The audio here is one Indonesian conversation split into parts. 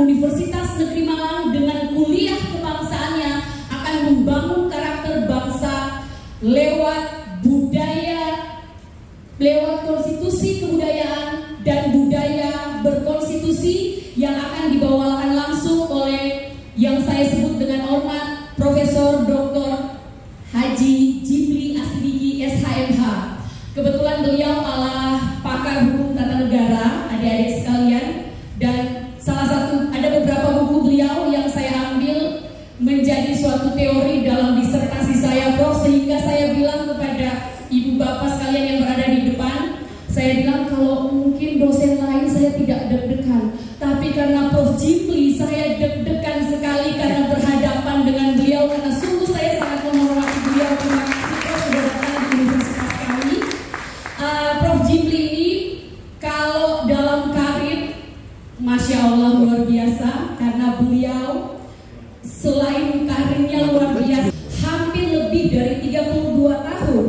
Universitas Negeri Malang dengan kuliah kebangsaannya akan membangun karakter bangsa lewat budaya, lewat konstitusi kebudayaan dan budaya berkonstitusi yang akan dibawakan langsung oleh yang saya sebut dengan hormat Profesor Dr. Haji Jimli Asidiki SHMH. Kebetulan beliau adalah pakar hukum tata negara, adik-adik sekalian, dan salah satu ada beberapa buku beliau yang saya ambil menjadi suatu teori dalam disertasi saya, Prof, sehingga saya bilang kepada ibu bapak sekalian yang berada di depan, saya bilang kalau mungkin dosen lain saya tidak deg-degan, tapi karena Prof Jimli saya deg-degan sekali karena berhadapan dengan beliau, karena sungguh saya sangat menghormati beliau. Terima kasih Prof sudah datang di universitas kami. Prof Jimli ini kalau dalam karir, Masya Allah luar biasa, karena beliau selain karirnya luar biasa, hampir lebih dari 32 tahun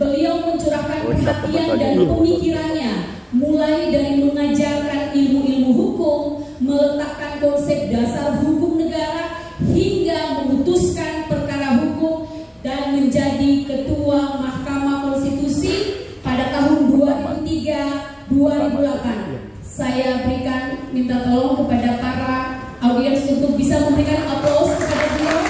beliau mencurahkan perhatian dan pemikirannya, mulai dari mengajarkan ilmu-ilmu hukum, meletakkan konsep dasar hukum negara, hingga memutuskan perkara hukum dan menjadi ketua Mahkamah Konstitusi pada tahun 2003-2008. Saya berikan, minta tolong kepada para audiens untuk bisa memberikan aplaus kepada beliau.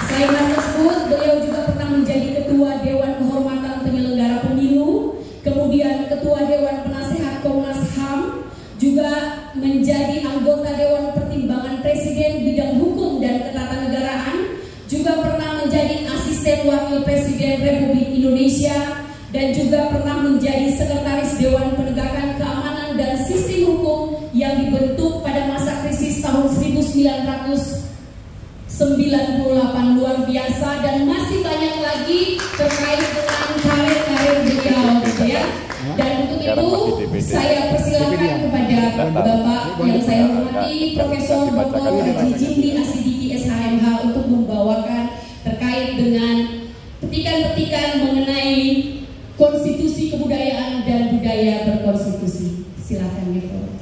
Selain tersebut, beliau juga pernah menjadi Ketua Dewan Kehormatan Penyelenggara Pemilu, kemudian Ketua Dewan Penasehat Komnas HAM, juga menjadi anggota Dewan Pertimbangan Presiden bidang hukum dan ketatanegaraan, juga pernah menjadi Asisten Wakil Presiden Republik Indonesia, dan juga pernah menjadi Sekretaris Dewan Penegakan Keamanan dan Sistem Hukum yang dibentuk pada masa krisis tahun 1998, luar biasa, dan masih banyak lagi terkait dengan karir-karir beliau, ya. Dan untuk itu saya persilakan kepada Bapak yang saya hormati, Profesor Dr. Haji Jimli Asidiki SHMH untuk membawakan terkait dengan petikan-petikan mengenai konstitusi kebudayaan dan budaya berkonstitusi. Silakan, Prof.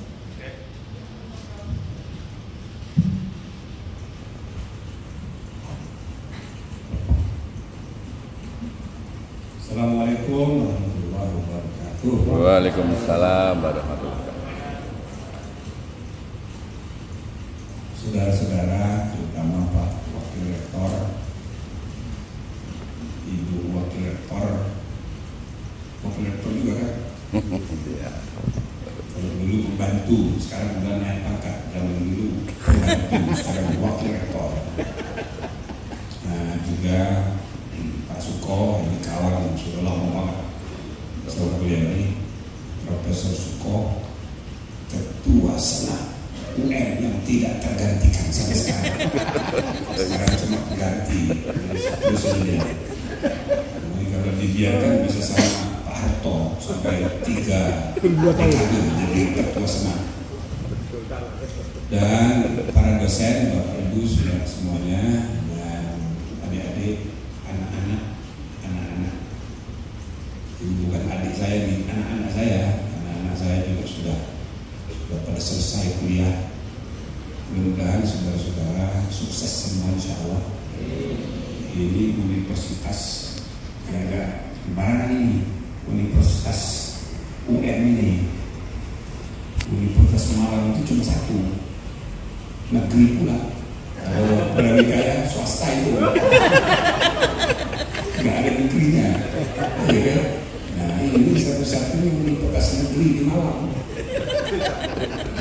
Assalamualaikum warahmatullahi wabarakatuh. Waalaikumsalam warahmatullahi wabarakatuh. Saudara-saudara, terutama Pak Wakil Rektor, Ibu Wakil Rektor, Wakil Rektor juga kan? Kalau dulu pembantu, sekarang udah naik pangkat. Zaman dulu pembantu, sekarang Wakil Rektor. Nah juga Pak Suko, ini kawan yang sudah lama banget setelah kuliah ini, Profesor Suko, Ketua Senat UN yang tidak tergantikan sampai sekarang. Sekarang cuma ganti terus ini. Jadi kalau dibiarkan bisa sama Pak Harto sampai 3 dekade jadi Ketua Senat. Dan para dosen, Bapak Ibu sudah semuanya, dan adik-adik, anak-anak, bukan adik saya nih, anak-anak saya juga sudah pada selesai kuliah. Mudah-mudahan saudara-saudara sukses semua, insya Allah. Ini universitas kayak gimana nih, Universitas UN ini, Universitas Malang itu cuma satu, negeri pula. Kalau berani kaya swasta itu nggak ada negerinya, ya kan? Nah ini satu-satunya universitas negeri di Malang.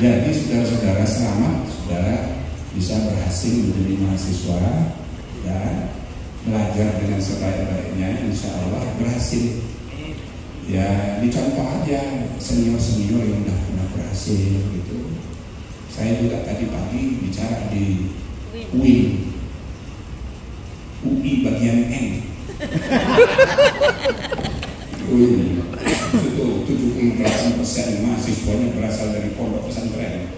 Jadi saudara-saudara, selamat saudara bisa berhasil menjadi mahasiswa dan belajar dengan sebaik-baiknya, insya Allah berhasil. Ya dicontoh aja senior-senior yang udah pernah berhasil gitu. Saya juga tadi pagi bicara di UI bagian N. Itu 70% mahasiswanya berasal dari pondok pesantren.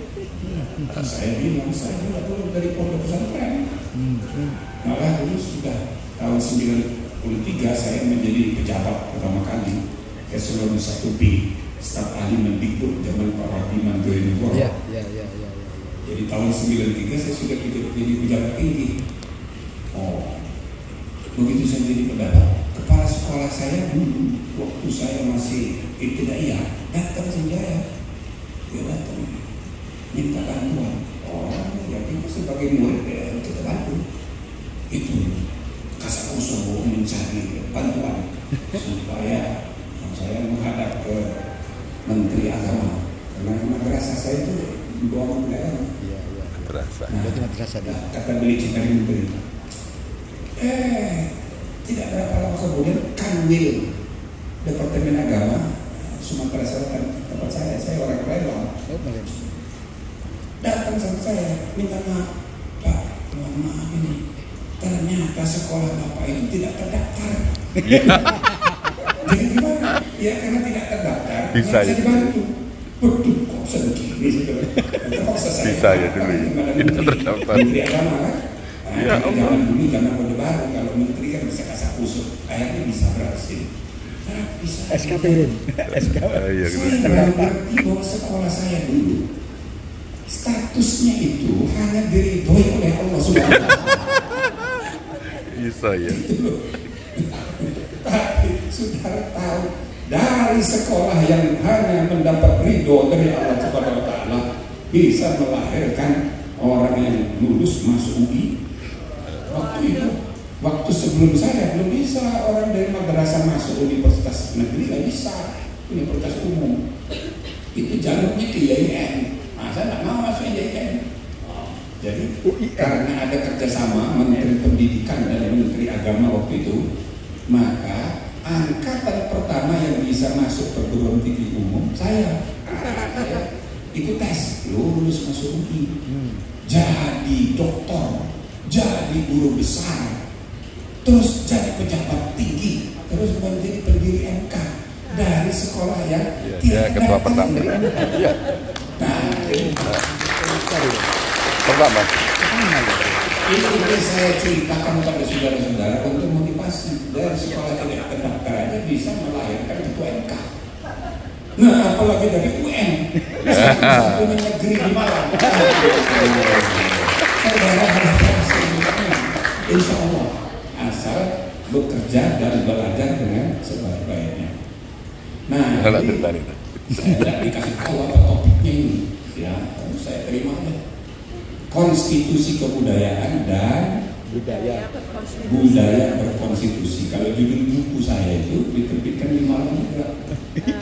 Saya bilang saya juga dulu dari pondok pesantren. Malah dulu sudah tahun 93 saya menjadi pejabat pertama kali eselon 1B staf ahli Mendikbud zaman Pak Rahman Joyo. Ya. Jadi tahun 93 saya sudah jadi pejabat tinggi. Oh, begitu saya jadi pejabat, kepala sekolah saya dulu waktu saya masih ibtidaiyah datang saja, dia datang minta bantuan. Oh, ya kita sebagai murid kita bantu. Itu kasakuso mencari bantuan supaya saya menghadap ke Menteri Agama, karena madrasah saya itu di bawah daerah. Madrasah. Nah, kata beli cintari Menteri. Tidak berapa lama kemudian Kanwil Departemen Agama Sumatera Selatan tempat saya orang Palembang datang sama saya minta maaf, Pak, mohon maaf ini ternyata sekolah Bapak itu tidak terdaftar. Jadi gimana? Ya karena tidak terdaftar, bisa ya dibantu. Betul kok sedikit. Terpaksa saya. Bisa ya dulu. Tidak terdaftar. Menteri Agama kan? Ya Allah. Zaman dulu zaman Orde Baru kalau menteri kan bisa kasakusuk, akhirnya bisa berhasil. Bisa. SKPN. Iya, Saya mengerti bahwa sekolah saya dulu statusnya itu hanya diridhoi oleh Allah Subhanahu wa Ta'ala. Bisa ya. Tapi saudara tahu dari sekolah yang hanya mendapat ridho dari Allah Subhanahu wa Ta'ala bisa melahirkan orang yang lulus masuk UI. Waktu sebelum saya belum bisa orang dari madrasah masuk universitas negeri, nggak bisa, universitas umum. Itu jalurnya ke IAIN. Saya nggak mau masuk IAIN. Jadi karena ada kerjasama Menteri Pendidikan dan Menteri Agama waktu itu, maka angkatan pertama yang bisa masuk perguruan tinggi umum saya ikut tes, lulus masuk UI, jadi doktor, jadi guru besar, terus jadi pejabat tinggi, terus menjadi pendiri MK dari sekolah yang tidak ketua pertama. Iya. Pertama. Ini saya ceritakan pada saudara-saudara untuk motivasi. Dari sekolah tidak terdaftar aja bisa melahirkan ketua MK. Nah, apalagi dari UN. Satu negeri di Malang. Saudara harus berhasil. Insya Allah, asal bekerja dan belajar dengan sebaik-baiknya. Nah, saya tidak dikasih tahu apa topiknya ini. Ya, saya terima aja. Konstitusi kebudayaan dan budaya berkonstitusi. Kalau judul buku saya itu diterbitkan di Malang juga,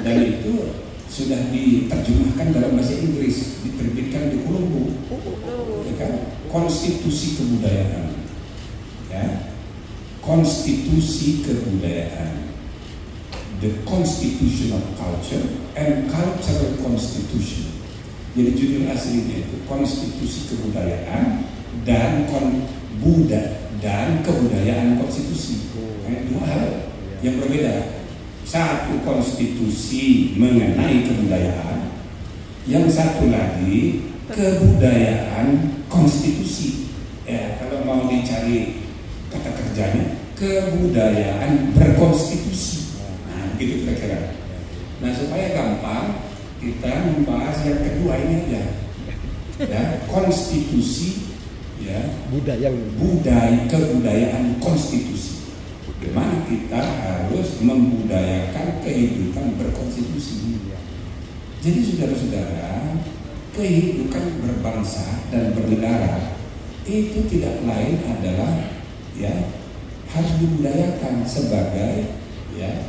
dan itu sudah diterjemahkan dalam bahasa Inggris, diterbitkan di Kolombo. Ya kan? Konstitusi kebudayaan, ya, konstitusi kebudayaan, the constitutional culture and cultural constitution. Jadi judul aslinya itu konstitusi kebudayaan dan kebudayaan konstitusi. Dua hal yang berbeda. Satu konstitusi mengenai kebudayaan, yang satu lagi kebudayaan konstitusi. Ya, kalau mau dicari kata kerjanya, kebudayaan berkonstitusi. Nah, gitu kira-kira. Nah, supaya gampang, kita membahas yang kedua ini aja, ya, konstitusi, ya, kebudayaan konstitusi. Bagaimana kita harus membudayakan kehidupan berkonstitusi. Jadi saudara-saudara, kehidupan berbangsa dan bernegara itu tidak lain adalah, ya, harus dibudayakan sebagai, ya,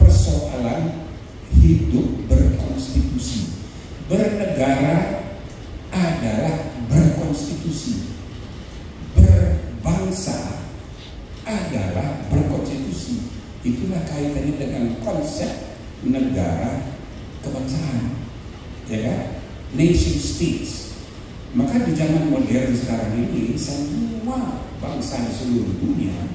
persoalan hidup berkonstitusi. Bernegara adalah berkonstitusi. Berbangsa adalah berkonstitusi. Itulah kaitannya dengan konsep negara kebangsaan, ya kan? Nation states. Maka di zaman modern sekarang ini semua bangsa di seluruh dunia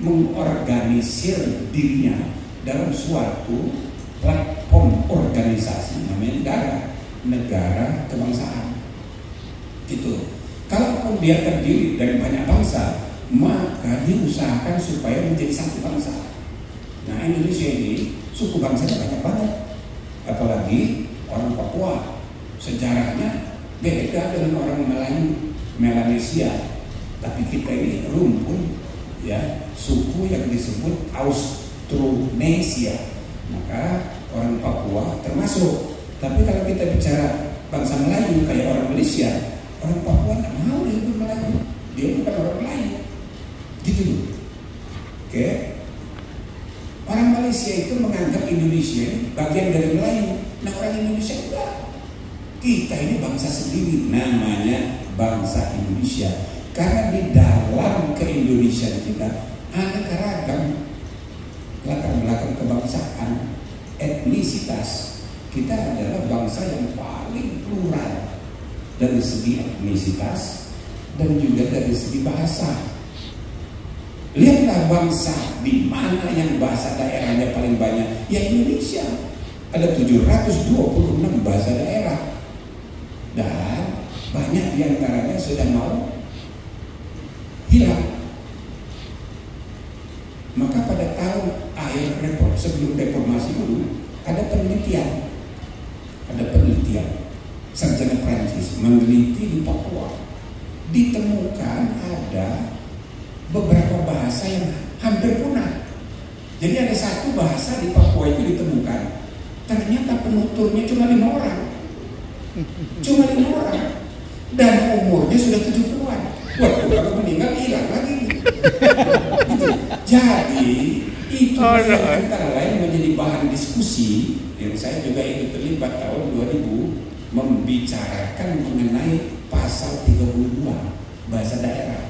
mengorganisir dirinya dalam suatu platform organisasi namanya negara kebangsaan. Itu. Kalaupun dia terdiri dari banyak bangsa, maka diusahakan supaya menjadi satu bangsa. Nah, Indonesia ini suku bangsanya banyak banget. Apalagi orang Papua, sejarahnya beda dengan orang Melanesia. Tapi kita ini rumpun, ya, suku yang disebut Austronesia. Maka orang Papua termasuk. Tapi kalau kita bicara bangsa Melayu kayak orang Malaysia, orang Papua nggak mau disebut Melayu, dia bukan orang Melayu, gitu loh. Oke, orang Malaysia itu menganggap Indonesia bagian dari Melayu. Nah, orang Indonesia enggak. Kita ini bangsa sendiri, namanya bangsa Indonesia. Karena di dalam keindonesiaan kita aneka ragam latar belakang kebangsaan, etnisitas. Kita adalah bangsa yang paling plural dari segi etnisitas dan juga dari segi bahasa. Lihatlah bangsa di mana yang bahasa daerahnya paling banyak, ya Indonesia. Ada 726 bahasa daerah. Dan banyak diantaranya sudah mau hilang. Maka pada tahun sebelum reformasi dulu ada penelitian sarjana Prancis meneliti di Papua, ditemukan ada beberapa bahasa yang hampir punah. Jadi ada satu bahasa di Papua itu ditemukan, ternyata penuturnya cuma 5 orang. Cuma 5 orang. Dan umurnya sudah 70-an. Wah, kalau meninggal hilang lagi. Jadi itu antara lain menjadi bahan diskusi yang saya juga ikut terlibat tahun 2000 membicarakan mengenai pasal 32 bahasa daerah.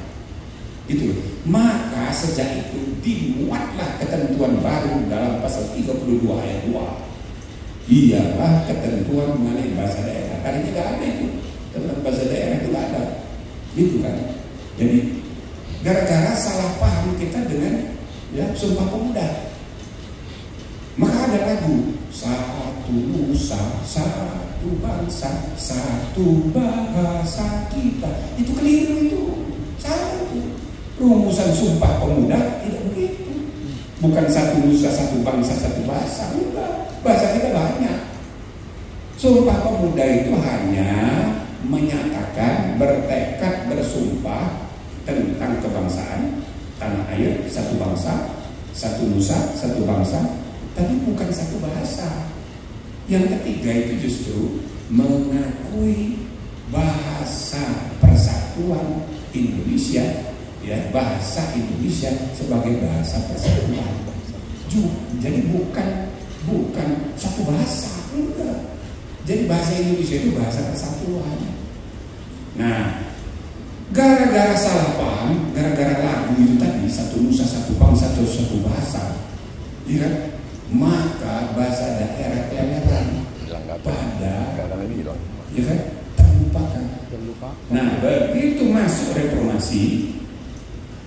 Gitu. Maka sejak itu dimuatlah ketentuan baru dalam pasal 32 ayat 2. Ialah ketentuan mengenai bahasa daerah. Tadinya tidak ada itu. Tentang bahasa daerah itu tidak ada. Gitu kan. Jadi gara-gara salah paham kita dengan Sumpah Pemuda. Maka ada lagu satu nusa, satu bangsa, satu bahasa kita. Itu keliru itu. Salah itu. Rumusan Sumpah Pemuda tidak begitu. Bukan satu nusa, satu bangsa, satu bahasa. Enggak. Bahasa kita banyak. Sumpah Pemuda itu hanya menyatakan, bertekad, bersumpah tentang kebangsaan tanah air, satu bangsa, satu nusa, satu bangsa, tapi bukan satu bahasa. Yang ketiga itu justru mengakui bahasa persatuan Indonesia, ya, bahasa Indonesia sebagai bahasa persatuan. Jadi bukan satu bahasa, enggak. Jadi bahasa Indonesia itu bahasa persatuan. Nah, gara-gara salah paham, gara-gara lagu itu tadi, satu nusa, satu bangsa, satu bahasa, ya kan? Maka bahasa daerah kelemeran pada, ya kan, terlupakan. Nah, begitu masuk reformasi,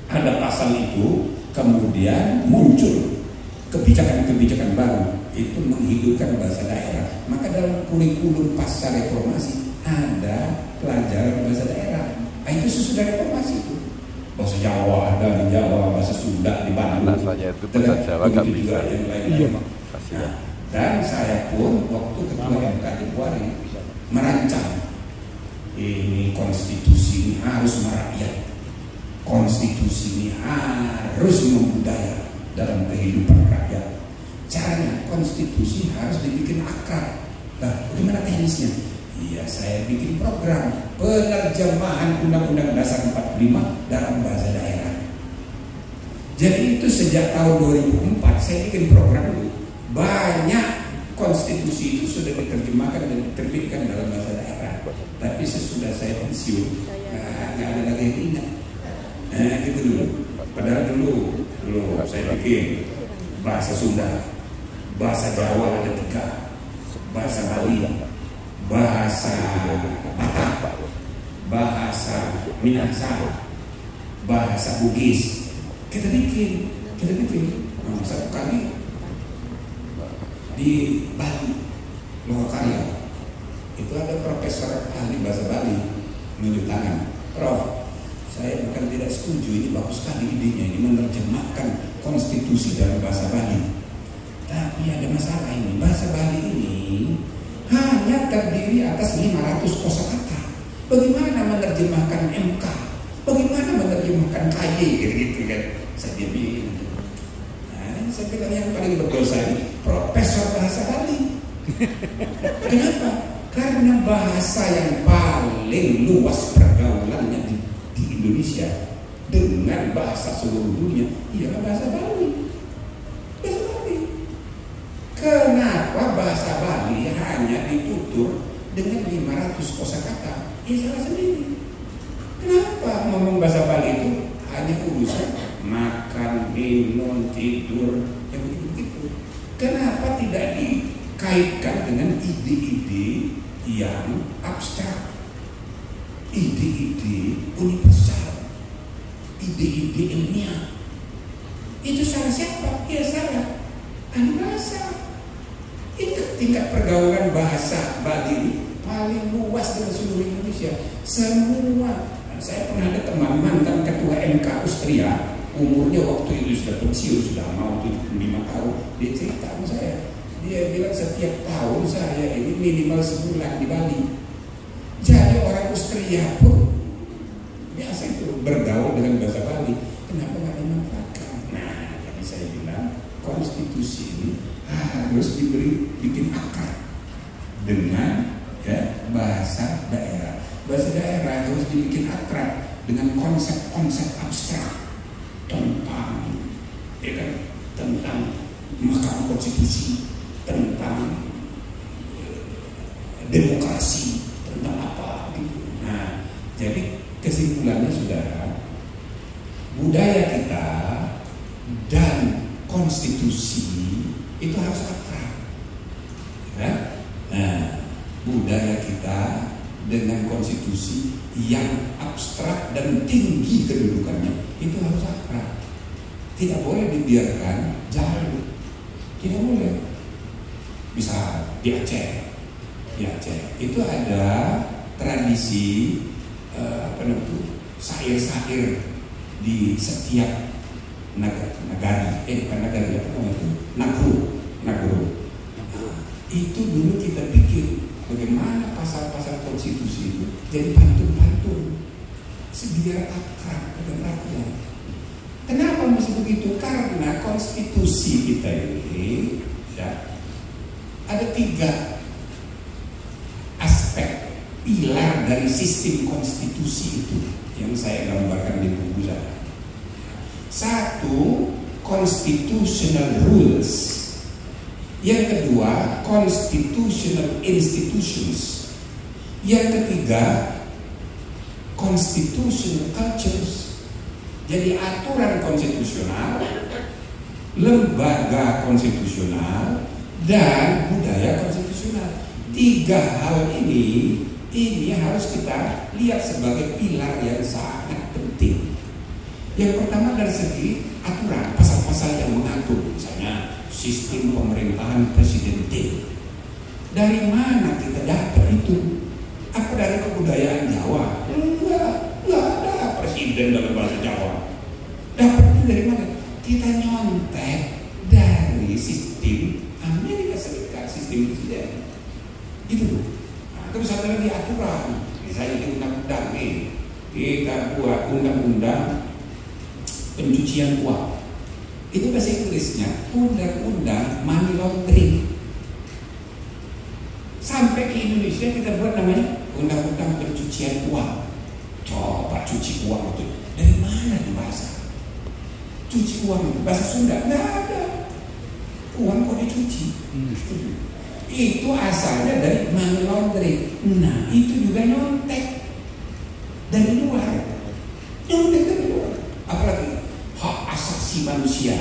ada pasal itu, kemudian muncul kebijakan-kebijakan baru, itu menghidupkan bahasa daerah. Maka dalam kurikulum pasca reformasi ada pelajaran bahasa daerah. Itu sesudah reformasi itu. Bahasa Jawa ada di Jawa, bahasa Sunda di Bandung. Rasanya itu bahasa Jawa nggak bisa. Iya, nah, dan saya pun waktu ketua MK Januari merancang ini konstitusi ini harus merakyat. Konstitusi ini harus membudaya dalam kehidupan rakyat. Caranya konstitusi harus dibikin akrab. Nah, bagaimana teknisnya? Iya, saya bikin program penerjemahan Undang-Undang Dasar 45 dalam bahasa daerah. Jadi itu sejak tahun 2004 saya bikin program itu. Banyak konstitusi itu sudah diterjemahkan dan diterbitkan dalam bahasa daerah. Tapi sesudah saya pensiun, nggak ada lagi yang ingat. Nah, gitu dulu. Padahal dulu saya bikin bahasa Sunda, bahasa Jawa ada 3, bahasa Bali, bahasa Batak, bahasa Minahasa, bahasa Bugis. Kita bikin. Nah, satu kali di Bali, Lokakarya, itu ada profesor ahli bahasa Bali menunjuk tangan, Prof, saya bukan tidak setuju, ini bagus sekali idenya, ini menerjemahkan konstitusi dalam bahasa Bali. Tapi ada masalah ini, bahasa Bali ini hanya terdiri atas 500 kosakata. Bagaimana menerjemahkan MK? Bagaimana menerjemahkan KY? Gitu kan? Saya bilang. Nah, saya bilang yang paling berdosa ini profesor bahasa Bali. Kenapa? Karena bahasa yang paling luas pergaulannya di Indonesia dengan bahasa seluruh dunia ialah bahasa Bali. Bahasa Bali. Kenapa bahasa Bali hanya ditutur dengan 500 kosakata? Ya salah sendiri. Kenapa ngomong bahasa Bali itu hanya urusan makan, minum, tidur, yang begitu-begitu? Kenapa tidak dikaitkan dengan ide-ide yang abstrak, ide-ide universal, ide-ide ilmiah? Itu salah siapa? Ya salah ahli bahasa. Tingkat pergaulan bahasa Bali paling luas dengan seluruh Indonesia. Semua. Saya pernah ada teman mantan ketua MK Austria, umurnya waktu itu sudah pensiun, sudah mau 75 tahun. Dia cerita sama saya. Dia bilang setiap tahun saya ini minimal sebulan di Bali. Jadi orang Austria pun biasa itu bergaul dengan bahasa Bali. Kenapa nggak dimanfaatkan? Nah, jadi saya bilang konstitusi ini harus bikin akar dengan bahasa daerah. Bahasa daerah harus dibikin akrab dengan konsep-konsep abstrak tentang tentang Mahkamah Konstitusi, tentang demokrasi, tentang apa gitu. Nah, jadi kesimpulannya saudara, budaya kita dan konstitusi itu harus akrab. Ya? Nah, budaya kita dengan konstitusi yang abstrak dan tinggi kedudukannya itu harus akrab. Tidak boleh dibiarkan jauh. Tidak boleh. Bisa di Aceh itu ada tradisi syair-syair di setiap nagari, Nagro. Itu dulu kita pikir bagaimana pasal-pasal konstitusi itu jadi pantun-pantun biar akrab dengan rakyat. Kenapa mesti begitu? Karena konstitusi kita ini ada 3 aspek pilar dari sistem konstitusi itu yang saya gambarkan di buku saya. 1, constitutional rules. Yang kedua, constitutional institutions. Yang ketiga, constitutional cultures. Jadi aturan konstitusional, lembaga konstitusional, dan budaya konstitusional. 3 hal ini harus kita lihat sebagai pilar yang sangat penting. Yang pertama dari segi aturan, pasal-pasal yang mengatur, misalnya sistem pemerintahan presidentil. Dari mana kita dapat itu? Apa dari kebudayaan Jawa? Enggak ada presiden dalam bahasa Jawa. Dapat itu dari mana? Kita nyontek dari sistem Amerika Serikat, sistem presiden. Itu. Nah, terus ada lagi aturan. Misalnya di undang-undang ini, kita buat undang-undang pencucian uang. Itu bahasa Inggrisnya undang-undang money laundering. Sampai ke Indonesia kita buat namanya undang-undang pencucian uang. Coba cuci uang itu dari mana di bahasa? Cuci uang itu bahasa Sunda nggak ada. Uang kok dicuci? Itu asalnya dari money laundering. Nah, itu juga nyontek dari luar. Nyontek dari luar. Apalagi hak asasi manusia.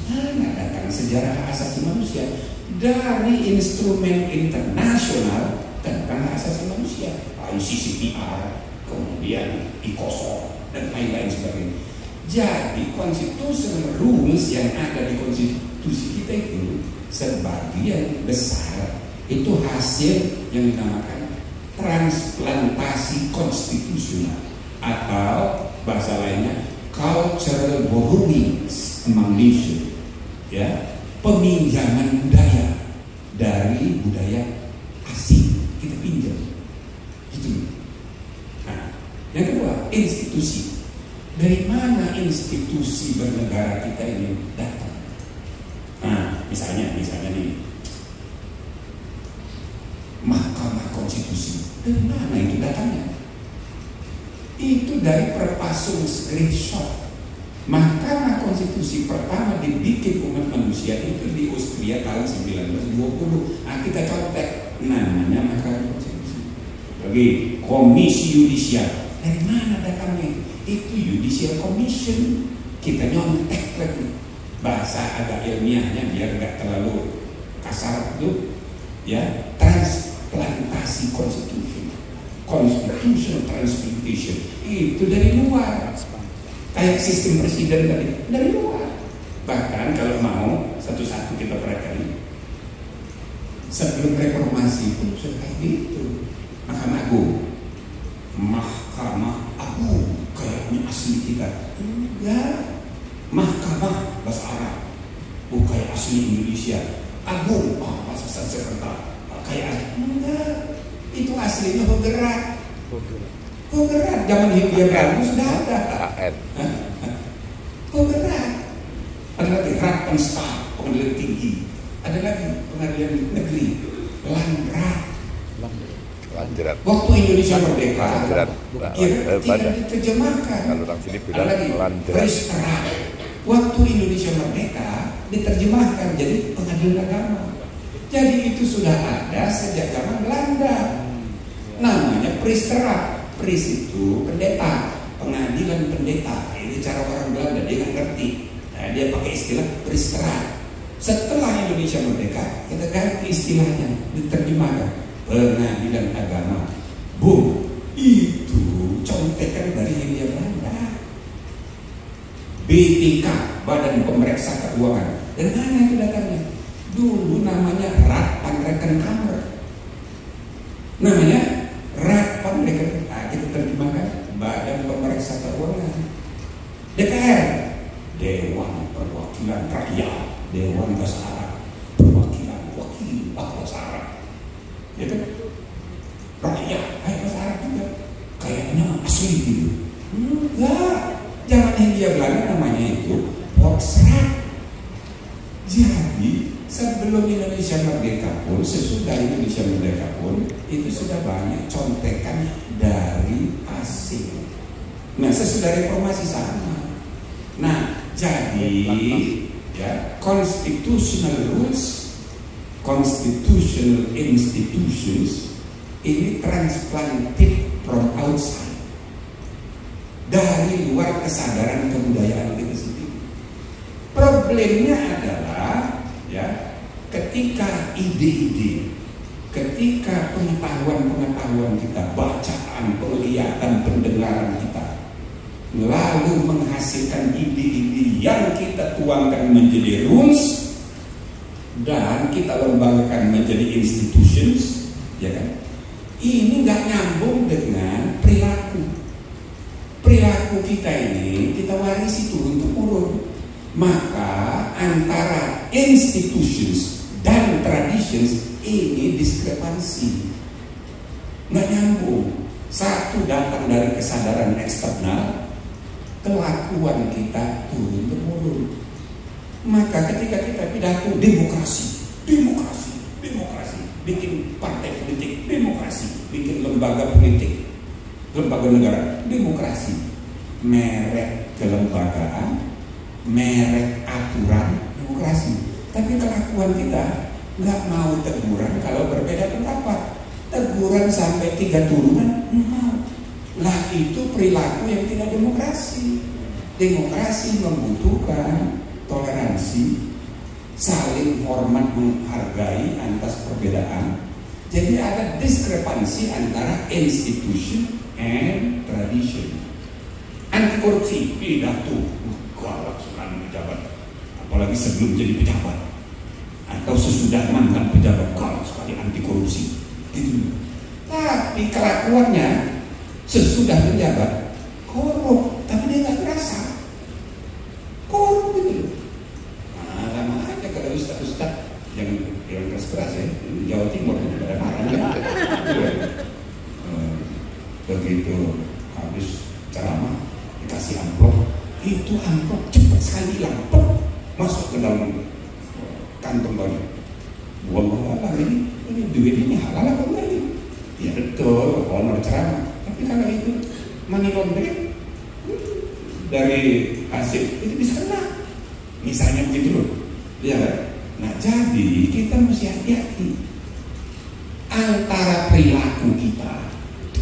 Mana datang sejarah hak asasi manusia? Dari instrumen internasional tentang hak asasi manusia, ICCPR, kemudian ICOSOC, dan lain-lain sebagainya. Jadi constitutional rules yang ada di konstitusi kita itu sebagian besar itu hasil yang dinamakan transplantasi konstitusional, atau bahasa lainnya cultural borrowings among nations. Ya, peminjaman budaya dari budaya asing, kita pinjam. Gitu. Nah, yang kedua, institusi. Dari mana institusi bernegara kita ini datang? Nah, misalnya nih, Mahkamah Konstitusi. Dari mana itu datangnya? Itu dari perpasung screenshot. Mahkamah Konstitusi pertama dibikin umat manusia itu di Austria tahun 1920. Nah, kita contek namanya Mahkamah Konstitusi. Lagi Komisi Yudisial. Dari mana datangnya? Itu Judicial Commission. Kita nyontek lagi. Bahasa agak ilmiahnya biar nggak terlalu kasar itu, ya, transplantasi konstitusi, constitutional transplantation. Itu dari luar. Kayak sistem presiden tadi, dari luar. Bahkan kalau mau satu-satu kita perhatikan, sebelum reformasi pun sudah kayak gitu. Mahkamah Agung, Mahkamah Agung kayaknya asli kita. Enggak. Mahkamah bahasa Arab, bukan asli Indonesia. Agung, bahasa Sanskerta, kayak enggak. Itu aslinya bergerak. Bergerak, zaman Hindia Belanda sudah ada. Bergerak. Ada lagi Ratenstad, pengadilan tinggi. Ada lagi pengadilan negeri, Landrat. Waktu Indonesia merdeka, tidak diterjemahkan. Kalau orang sini bilang Landrat. Pristerat. Waktu Indonesia merdeka diterjemahkan jadi pengadilan agama. Jadi itu sudah ada sejak zaman Belanda. Namanya Pristerat. Pris itu pendeta, pengadilan pendeta. Ini cara orang Belanda, dia nggak ngerti. Nah, dia pakai istilah Pristerat. Setelah Indonesia merdeka, kita ganti istilahnya, diterjemahkan pengadilan agama. Boom, itu contekan dari Hindia Belanda. BPK, Badan Pemeriksa Keuangan. Dari mana itu datangnya? Dulu namanya Raad van Rekenkamer. Namanya Raad van Rekenkamer. Kita terjemahkan Badan Pemeriksa Keuangan. DPR, Dewan Perwakilan Rakyat, Dewan Bahasa Arab, Perwakilan Wakil Bahasa Arab. Gitu. Rakyat, bahasa Arab juga. Kayaknya asli gitu. Enggak. Zaman Hindia Belanda namanya itu Volksraad. Jadi sebelum Indonesia merdeka pun, sesudah Indonesia merdeka pun, itu sudah banyak contekan dari asing. Nah, sesudah reformasi sama. Nah, jadi ya, constitutional rules, constitutional institutions ini transplanted from outside, dari luar kesadaran kebudayaan kita sendiri. Problemnya adalah ya, ketika ide-ide, ketika pengetahuan kita, bacaan, penglihatan, pendengaran kita lalu menghasilkan ide-ide yang kita tuangkan menjadi rules dan kita lembagakan menjadi institutions, ya kan? Ini nggak nyambung dengan perilaku. Perilaku kita ini kita warisi turun-temurun. Maka antara institutions dan traditions ini diskrepansi, nggak nyambung. Satu datang dari kesadaran eksternal, kelakuan kita turun-temurun. Maka ketika kita pidato demokrasi, bikin partai politik, demokrasi, bikin lembaga politik, lembaga negara, demokrasi, merek kelembagaan, merek aturan, demokrasi. Tapi kelakuan kita nggak mau teguran kalau berbeda pendapat. Teguran sampai 3 turunan, lah itu perilaku yang tidak demokrasi. Demokrasi membutuhkan toleransi, saling hormat, menghargai atas perbedaan. Jadi ada diskrepansi antara institution and tradition. Anti korupsi, pidato galak sekali pejabat, apalagi sebelum jadi pejabat atau sesudah mantan pejabat, galak sekali anti korupsi gitu. Tapi kelakuannya sesudah menjabat korup, tapi dia nggak terasa korup gitu. Nah, lama aja kalau jangan keras ya. Di Jawa Timur pada marahnya. Begitu habis ceramah dikasih amplop, itu amplop cepat sekali hilang, masuk ke dalam kantong baru. Wah, ini duit ini halal apa enggak ini? Ya betul, honor ceramah. Tapi kalau itu money laundering dari hasil itu bisa kena. Misalnya begitu loh. Ya kan? Nah, jadi kita mesti hati-hati antara perilaku kita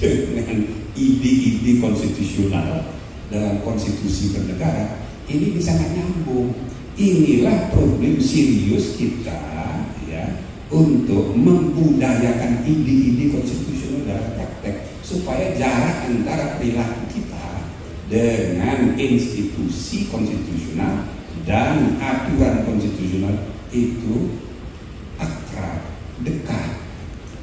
dengan ide-ide konstitusional dalam konstitusi bernegara ini bisa nggak nyambung. Inilah problem serius kita ya untuk membudayakan ide-ide konstitusional dalam praktek supaya jarak antara perilaku kita dengan institusi konstitusional dan aturan konstitusional itu akrab, dekat.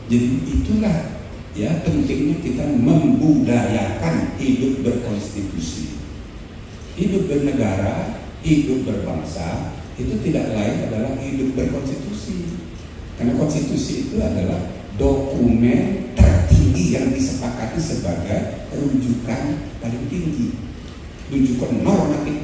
Jadi itulah ya pentingnya kita membudayakan hidup berkonstitusi, hidup bernegara, hidup berbangsa itu tidak lain adalah hidup berkonstitusi. Karena konstitusi itu adalah dokumen tertinggi yang disepakati sebagai rujukan paling tinggi, rujukan normatif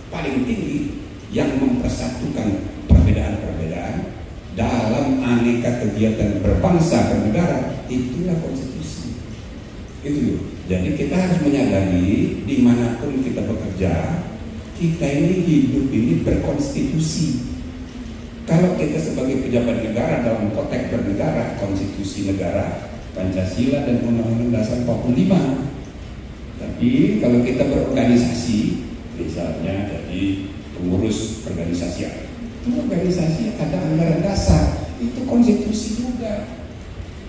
paling tinggi yang mempersatukan perbedaan-perbedaan dalam aneka kegiatan berbangsa bernegara. Itulah konstitusi. Itu. Jadi kita harus menyadari dimanapun kita bekerja, kita ini hidup ini berkonstitusi. Kalau kita sebagai pejabat negara dalam konteks bernegara, konstitusi negara, Pancasila dan Undang-Undang Dasar 45. Tapi kalau kita berorganisasi, misalnya jadi pengurus organisasi, itu organisasi ada anggaran dasar, itu konstitusi juga,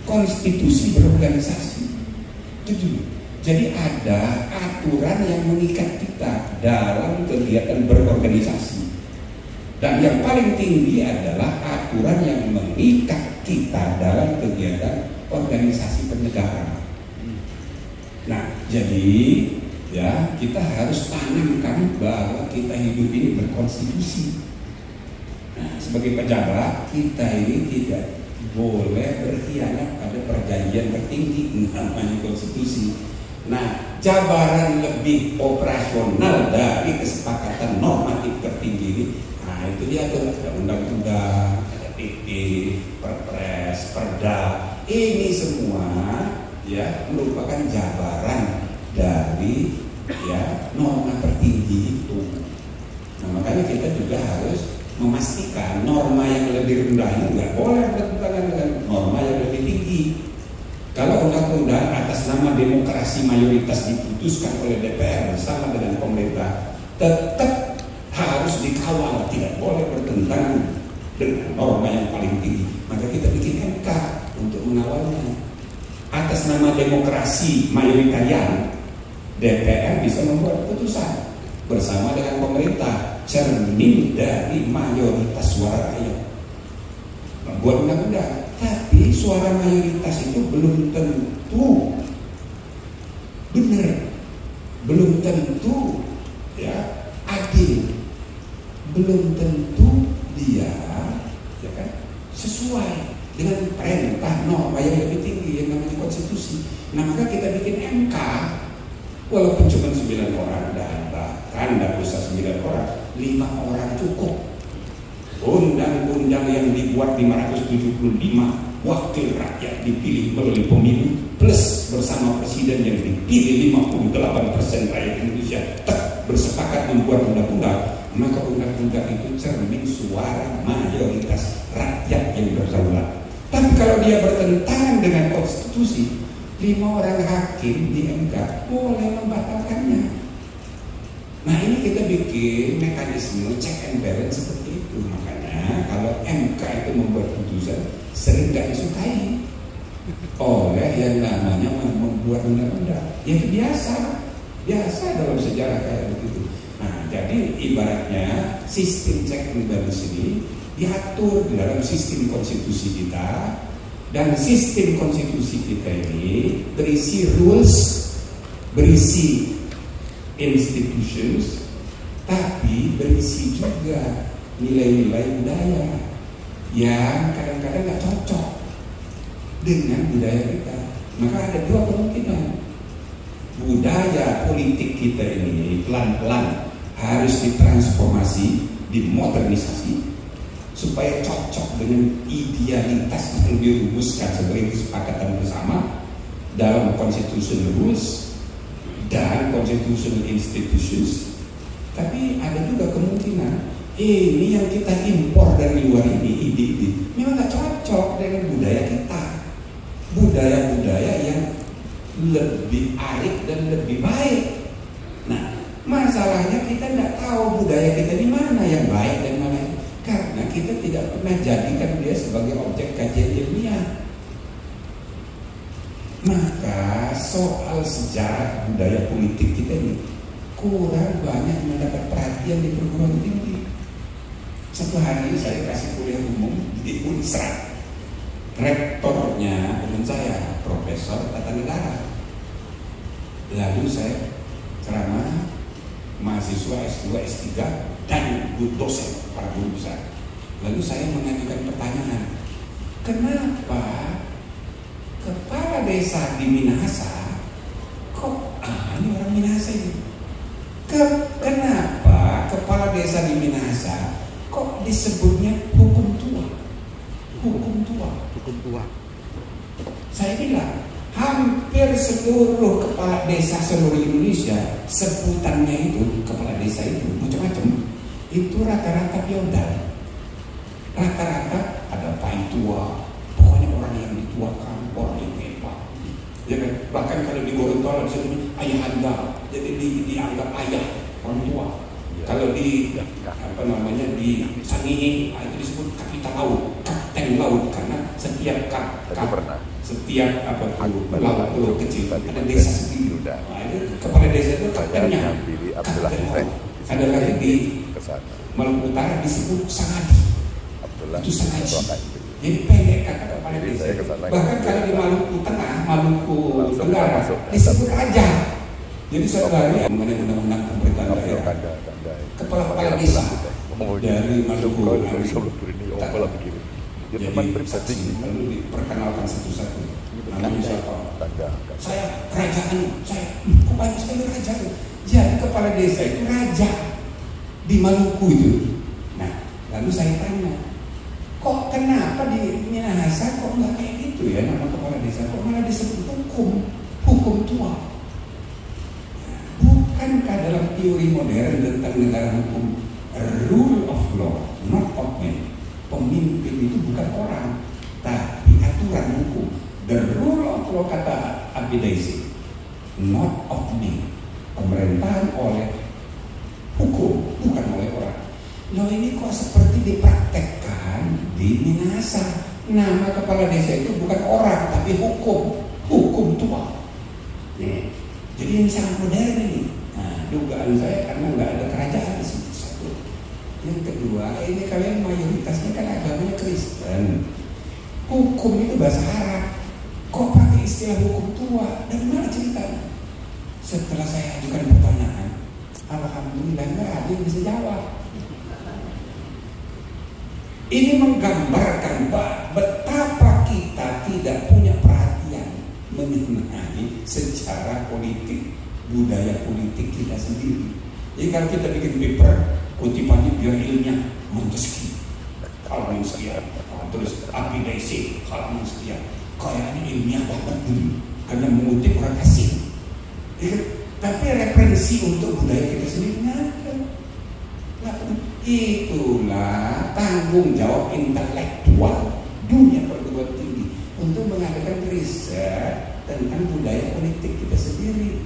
konstitusi berorganisasi. Itu. Jadi ada aturan yang mengikat kita dalam kegiatan berorganisasi. Dan yang paling tinggi adalah aturan yang mengikat kita dalam kegiatan organisasi bernegara. Nah, jadi ya kita harus tanamkan bahwa kita hidup ini berkonstitusi. Nah, sebagai pejabat kita ini tidak boleh berkhianat pada perjanjian tertinggi namanya konstitusi. Nah, jabaran lebih operasional dari kesepakatan normatif tertinggi ini, nah itu dia tuh ada undang-undang, ada PP, Perpres, Perda. Ini semua ya merupakan jabaran dari ya norma tertinggi itu. Nah, makanya kita juga harus memastikan norma yang lebih rendah ini nggak boleh bertentangan dengan norma yang lebih tinggi. Kalau undang-undang atas nama demokrasi mayoritas diputuskan oleh DPR bersama dengan pemerintah, tetap harus dikawal, tidak boleh bertentangan dengan norma yang paling tinggi. Maka kita bikin MK untuk mengawalnya. Atas nama demokrasi mayoritarian, DPR bisa membuat putusan bersama dengan pemerintah, cermin dari mayoritas suara rakyat, membuat undang-undang. Tapi suara mayoritas itu belum tentu benar, belum tentu ya adil, belum tentu dia ya kan sesuai dengan perintah norma yang lebih tinggi yang namanya konstitusi. Nah, maka kita bikin MK walaupun cuma 9 orang dan bahkan tidak usah 9 orang, 5 orang cukup. Undang-undang yang dibuat 575 wakil rakyat dipilih melalui pemilu plus bersama presiden yang dipilih 58% rakyat Indonesia bersepakat membuat undang-undang, maka undang-undang itu cermin suara mayoritas rakyat yang berdaulat. Tapi kalau dia bertentangan dengan konstitusi, 5 orang hakim di MK boleh membatalkannya. Nah, ini kita bikin mekanisme check and balance seperti itu. Makanya kalau MK itu membuat putusan sering gak disukai oleh yang namanya membuat undang-undang. Ya itu biasa dalam sejarah kayak begitu. Nah, jadi ibaratnya sistem check and balance ini diatur di dalam sistem konstitusi kita, dan sistem konstitusi kita ini berisi rules, berisi institutions, tapi berisi juga nilai-nilai budaya. yang kadang-kadang nggak cocok dengan budaya kita. Maka ada dua kemungkinan. Budaya politik kita ini pelan-pelan harus ditransformasi, dimodernisasi supaya cocok dengan idealitas yang dirumuskan sebagai kesepakatan bersama dalam constitutional rules dan constitutional institutions. Tapi ada juga kemungkinan ini yang kita impor dari luar ini, ide-ide memang nggak cocok dengan budaya kita, budaya-budaya yang lebih arif dan lebih baik. Nah, masalahnya kita nggak tahu budaya kita di mana yang baik dan mana yang, karena kita tidak pernah jadikan dia sebagai objek kajian ilmiah. Maka soal sejarah budaya politik kita ini kurang banyak mendapat perhatian di perguruan tinggi. Satu hari saya kasih kuliah umum di Unsra, rektornya teman saya, Profesor Tata Negara. Lalu saya ceramah mahasiswa S2, S3 dan dosen, para guru besar. Lalu saya mengajukan pertanyaan, kenapa kepala desa di Minahasa kok ini orang Minahasa ini? Kenapa kepala desa di Minahasa kok disebutnya hukum tua? Hukum tua. Hukum tua. Saya bilang hampir seluruh kepala desa seluruh Indonesia sebutannya itu kepala desa itu macam-macam. Itu rata-rata feodal. Rata-rata ada pai tua, pokoknya orang yang dituakan, orang yang hebat. Ya kan? Bahkan kalau di Gorontalo disebut ayah anda, jadi dianggap ayah orang tua. Kalau di di Sangihe itu disebut kapita laut, kapten laut, karena setiap pulau kecil ada desa sendiri. Nah, itu kepala desa itu kaptennya. Ada lagi di Maluku Utara disebut Sangadi. Itu Sangaji. Jadi pendek kata kepala desa. Bahkan kalau di Maluku Tengah, Maluku Tenggara disebut raja. Jadi sebenarnya mengenai undang-undang pemerintahan daerah, kepala desa dari Maluku jadi lalu diperkenalkan satu-satu. Namanya siapa? Saya kerajaan, saya kok banyak sekali raja. Jadi kepala desa itu raja di Maluku itu. Nah, lalu saya tanya, kok kenapa di Minahasa kok nggak kayak gitu ya nama kepala desa? Kok malah disebut hukum tua? Bukankah dalam teori modern tentang negara hukum, rule of law, not of man, pemimpin itu bukan orang, tapi aturan hukum. The rule of law kata Abidesi, not of me, pemerintahan oleh hukum, bukan oleh orang. Loh ini kok seperti dipraktekkan di Minahasa. Nama kepala desa itu bukan orang, tapi hukum tua. Nih, jadi yang sangat modern ini. Nah, dugaan saya karena nggak ada kerajaan di situ satu. Yang kedua, ini kalian mayoritasnya kan agamanya Kristen. Hukum itu bahasa Arab. Kok pakai istilah hukum tua? Dan mana ceritanya? Setelah saya ajukan pertanyaan, alhamdulillah nggak ada yang bisa jawab. Ini menggambarkan betapa kita tidak punya perhatian mengenai secara politik, budaya politik kita sendiri. Jadi kalau kita bikin paper, kutipannya biar ilmiah, Montesquieu, halaman sekian, terus Abidesi, halaman sekian, kayaknya ilmiah banget dulu, karena mengutip orang asing. Tapi referensi untuk budaya kita sendiri nggak ada. Itulah tanggung jawab intelektual dunia perguruan tinggi untuk mengadakan riset tentang budaya politik kita sendiri.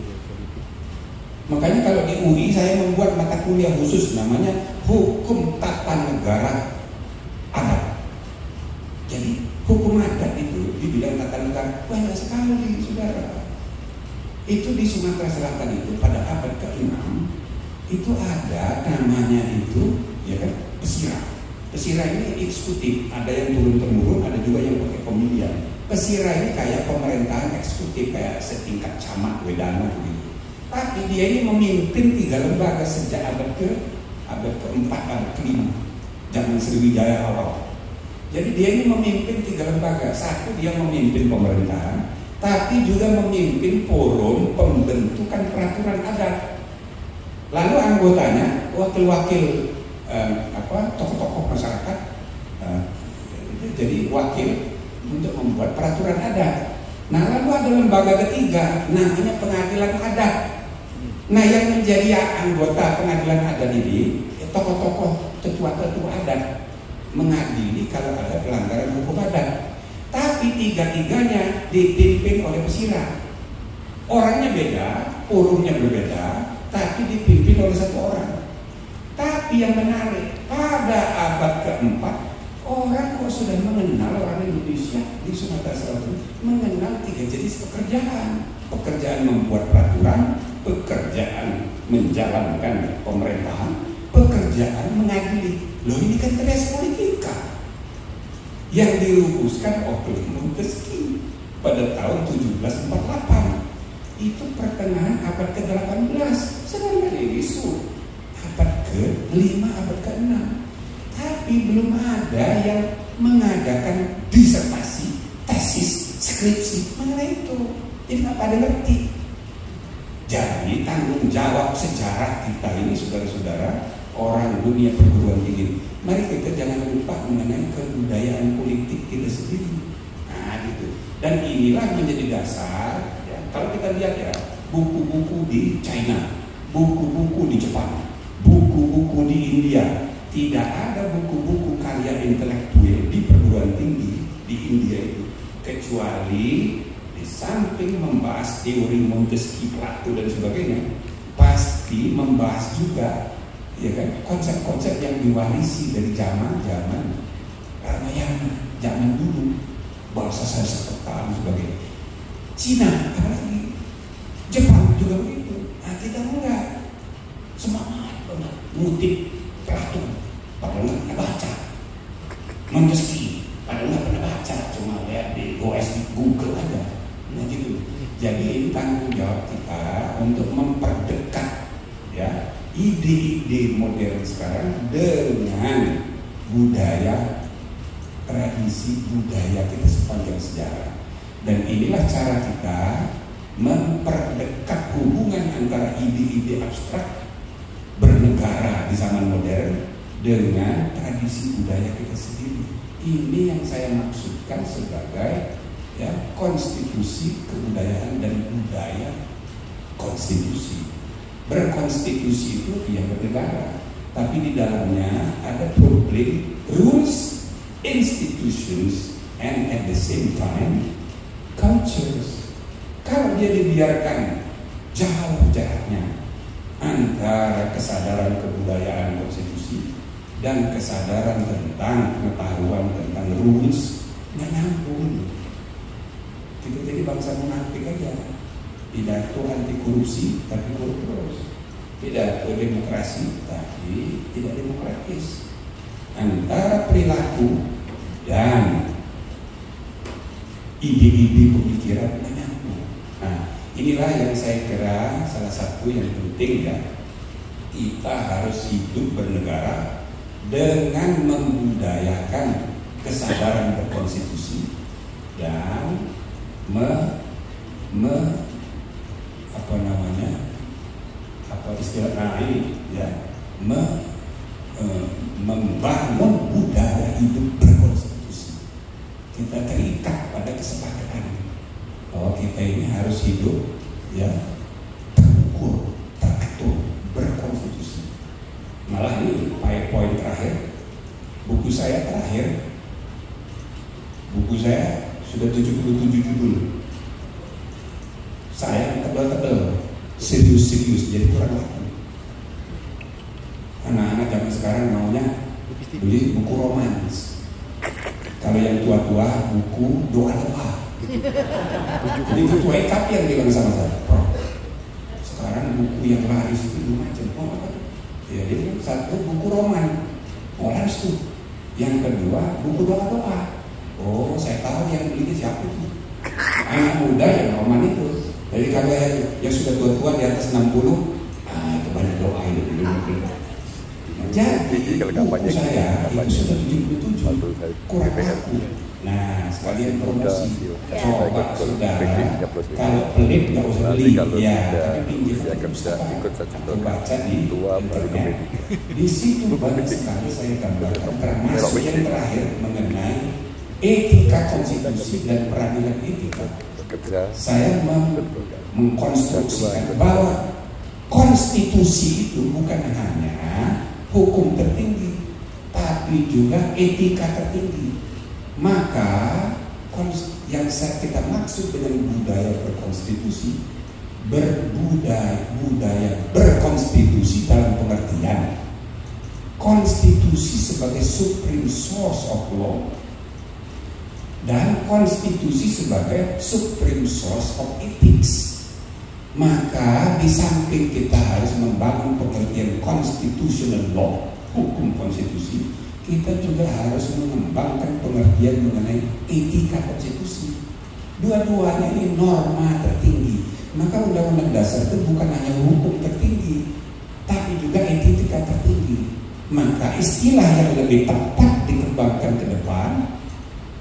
Makanya kalau di UI saya membuat mata kuliah khusus namanya Hukum Tata Negara Adat. Jadi hukum adat itu di bidang tata negara banyak sekali, saudara. Itu di Sumatera Selatan itu pada abad ke-6 itu ada namanya itu ya kan pesirah. Pesirah ini eksekutif, ada yang turun-temurun, ada juga yang pakai pemilihan. Pesirah ini kayak pemerintahan eksekutif, kayak setingkat camat, wedana begitu. Tapi dia ini memimpin 3 lembaga sejak abad ke-4, abad ke-5, zaman Sriwijaya awal. Jadi dia ini memimpin 3 lembaga. Satu, dia memimpin pemerintahan, tapi juga memimpin forum pembentukan peraturan adat. Lalu anggotanya wakil-wakil tokoh-tokoh masyarakat, jadi wakil untuk membuat peraturan adat. Nah, lalu ada lembaga ketiga, namanya pengadilan adat. Nah, yang menjadi anggota pengadilan adat ini tokoh-tokoh, tetua-tetua adat mengadili kalau ada pelanggaran hukum adat. Tapi 3-tiganya dipimpin oleh pesira. Orangnya beda, forumnya berbeda, tapi dipimpin oleh satu orang. Tapi yang menarik, pada abad keempat, orang kok sudah mengenal, orang Indonesia di Sumatera Selatan mengenal 3 jenis pekerjaan. Pekerjaan membuat peraturan, pekerjaan menjalankan pemerintahan, pekerjaan mengadili. Loh, ini kan res politika yang dirumuskan oleh Montesquieu pada tahun 1748. Itu pertengahan abad ke-18. Sedangkan ini abad ke-5, abad ke-6. Tapi belum ada yang mengadakan disertasi, tesis, skripsi mengenai itu. Jadi nggak pada ngerti. Jadi tanggung jawab sejarah kita ini, saudara-saudara, orang dunia perguruan tinggi, mari kita jangan lupa mengenai kebudayaan politik kita sendiri. Nah, gitu. Dan inilah menjadi dasar. Ya, kalau kita lihat ya, buku-buku di China, buku-buku di Jepang, buku-buku di India, tidak ada buku-buku karya intelektual di perguruan tinggi di India itu, kecuali di samping membahas teori Montesquieu, Plato dan sebagainya, pasti membahas juga, ya kan, konsep-konsep yang diwarisi dari zaman Ramayana, zaman dulu, bahasa Sanskerta dan sebagainya. Cina, apalagi Jepang juga begitu. Nah, kita enggak semangat banget ngutip Plato, padahal nggak pernah baca. Montesquieu, padahal nggak pernah baca, cuma lihat di Google aja. Nah, gitu. Jadi ini tanggung jawab kita untuk memperdekat, ya, ide-ide modern sekarang dengan budaya, tradisi budaya kita sepanjang sejarah. Dan inilah cara kita memperdekat hubungan antara ide-ide abstrak bernegara di zaman modern dengan tradisi budaya kita sendiri. Ini yang saya maksudkan sebagai, ya, konstitusi kebudayaan dan budaya konstitusi. Berkonstitusi itu dia bernegara, tapi di dalamnya ada problem rules, institutions, and at the same time cultures. Kalau dia dibiarkan jauh jaraknya antara kesadaran kebudayaan konstitusi dan kesadaran tentang pengetahuan tentang rules, nggak nyambung. Kita jadi bangsa munafik aja. Pidato anti korupsi tapi korup terus. Pidato demokrasi tapi tidak demokratis. Antara perilaku dan ide-ide pemikiran nggak nyambung. Nah, inilah yang saya kira salah satu yang penting, ya. Kita harus hidup bernegara dengan membudayakan kesadaran berkonstitusi dan membangun budaya hidup berkonstitusi. Kita terikat pada kesepakatan bahwa kita ini harus hidup, ya, terukur, teratur, berkonstitusi. Malah ini poin terakhir, buku saya terakhir, buku saya sudah 77 judul. Saya tebal-tebal, serius-serius, jadi kurang laku. Anak-anak zaman sekarang maunya beli buku romans. Kalau yang tua-tua, buku doa-doa. Jadi buku WhatsApp yang bilang sama saya, Prof, sekarang buku yang laris itu macam apa? Jadi satu buku roman, orang itu. Yang kedua buku doa-doa. Oh, saya tahu yang beli siapa itu. Anak muda yang roman itu. Jadi kalau yang sudah tua-tua di atas 60, itu banyak doa itu. Jadi kalau kampanye saya itu sudah 77 kurang DPR. aku. Nah, sekalian promosi. Ya. Coba saudara, kalau pelit nggak usah beli, ya, tapi pinjam saya akan bisa ikut saja baca di tua baru ke internet. Di situ banyak sekali saya gambarkan, termasuk yang terakhir mengenai etika konstitusi dan peradilan etika. Saya mengkonstruksikan bahwa konstitusi itu bukan hanya hukum tertinggi, tapi juga etika tertinggi. Maka yang kita maksud dengan budaya berkonstitusi, budaya berkonstitusi dalam pengertian konstitusi sebagai supreme source of law dan konstitusi sebagai supreme source of ethics. Maka di samping kita harus membangun pengertian constitutional law, hukum konstitusi, kita juga harus mengembangkan pengertian mengenai etika konstitusi. Dua-duanya ini norma tertinggi. Maka undang-undang dasar itu bukan hanya hukum tertinggi, tapi juga etika tertinggi. Maka istilah yang lebih tepat dikembangkan ke depan,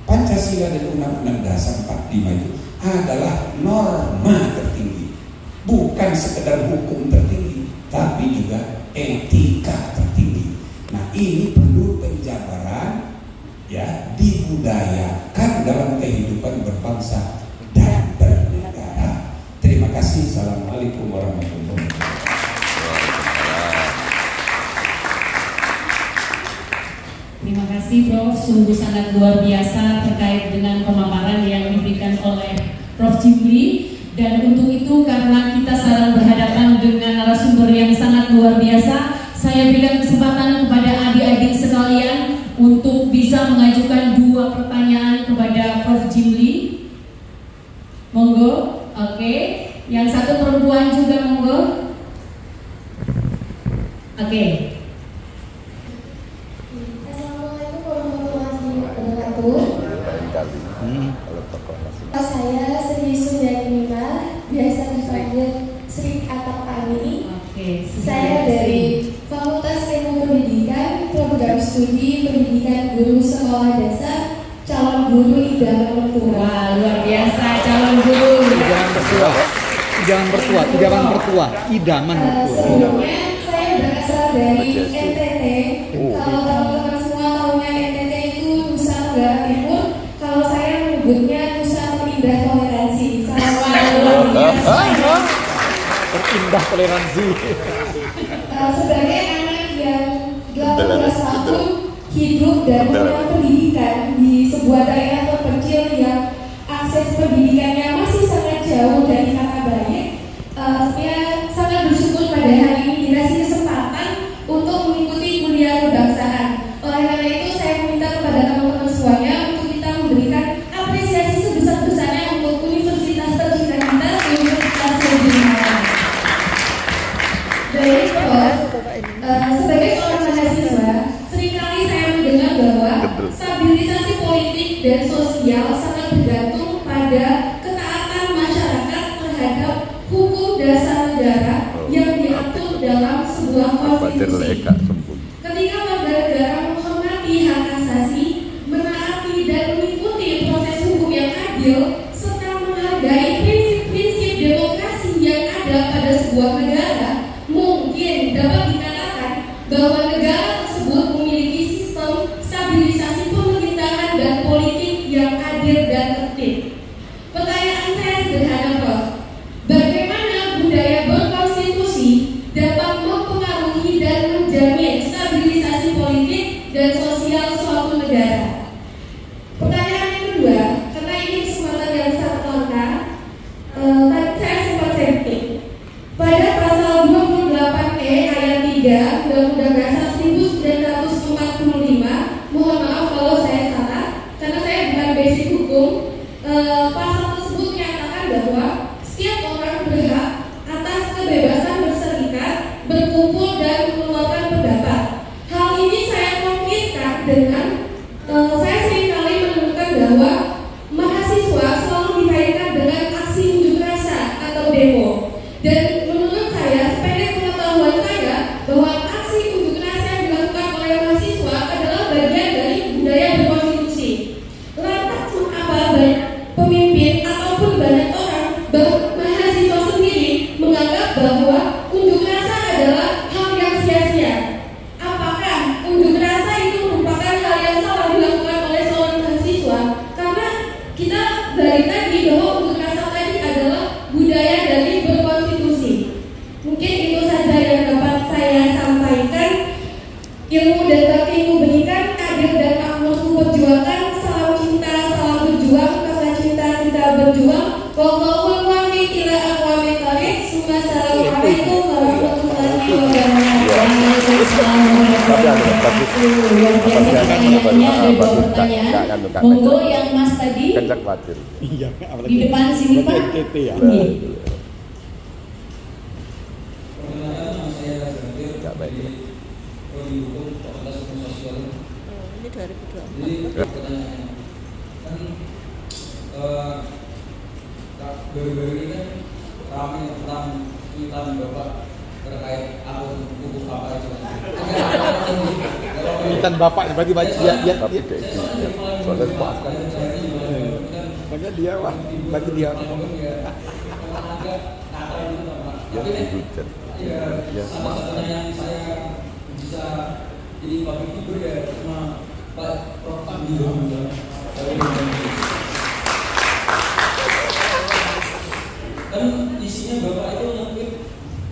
Pancasila dan Undang-Undang Dasar 45 itu adalah norma tertinggi, bukan sekedar hukum tertinggi, tapi juga etika tertinggi. Nah, ini perlu penjabaran, ya, dibudayakan dalam kehidupan berbangsa dan bernegara. Terima kasih. Assalamualaikum warahmatullahi wabarakatuh. Terima kasih Prof, sungguh sangat luar biasa terkait dengan pemaparan yang diberikan oleh Prof Jimli. Dan untuk itu, karena kita sekarang berhadapan dengan narasumber yang sangat luar biasa, saya berikan kesempatan kepada adik-adik sekalian untuk bisa mengajukan 2 pertanyaan kepada Prof Jimli. Monggo, oke. Yang satu perempuan juga, monggo. Oke. Assalamualaikum warahmatullahi wabarakatuh. Saya Sri Sudarnima, biasa dipanggil Sri Atapani. Saya dari Fakultas Ilmu Pendidikan, Program Studi Pendidikan Guru Sekolah Dasar, calon guru idaman mertua. Wah, luar biasa, calon guru. Idaman mertua, idaman mertua. Sebelumnya saya berasal dari NTT. Kalau teman-teman semua tahunya NTT itu Nusa Tenggara Timur. Kalau saya menyebutnya Nusa Terindah Toleransi. Luar biasa. Terindah toleransi. Sebagai anak yang 18 tahun hidup dan mengenyam pendidikan di sebuah daerah terpencil yang akses pendidikannya masih sangat jauh dari kata baik, saya sangat bersyukur pada hari ini dikasih kesempatan untuk mengikuti kuliah kebangsaan. Oleh karena itu saya meminta kepada teman-teman semuanya untuk kita memberikan apresiasi sebesar-besarnya untuk universitas tercinta kita, Universitas Indonesia. Baik, sebagai seorang mahasiswa, seringkali saya mendengar bahwa stabilisasi politik dan sosial sangat bergantung pada ketaatan masyarakat terhadap hukum dasar negara yang diatur dalam sebuah konstitusi. Ketika warga negara menghormati hak asasi, menaati dan mengikuti proses hukum yang adil, serta menghargai prinsip-prinsip demokrasi yang ada pada sebuah negara, mungkin dapat dikatakan bahwa negara tersebut memiliki sistem stabilisasi pemerintahan dan politik yang adil dan tertib. Pertanyaan saya sederhana, Prof. Bagaimana budaya berkonstitusi dapat mempengaruhi dan menjamin Tapi ada bagus. Luar biasa pertanyaannya, ada 2 pertanyaan. Monggo yang Mas tadi Kencang khawatir. Iya, di depan sini Pak. NTT ya. Iya. Enggak baik. Ini 2024. Jadi pertanyaannya kan baru-baru ini kan ramai tentang cuitan Bapak terkait akun buku Bapak itu. Cuitan bapak berarti ya. Tapi kayak gitu. Soalnya maafkan. Makanya dia wah, bagi dia. Ya dihujat. Ya Salah satunya yang saya bisa jadi public figure ya cuma Pak Prof. Pandio. Kan isinya Bapak itu nge-tweet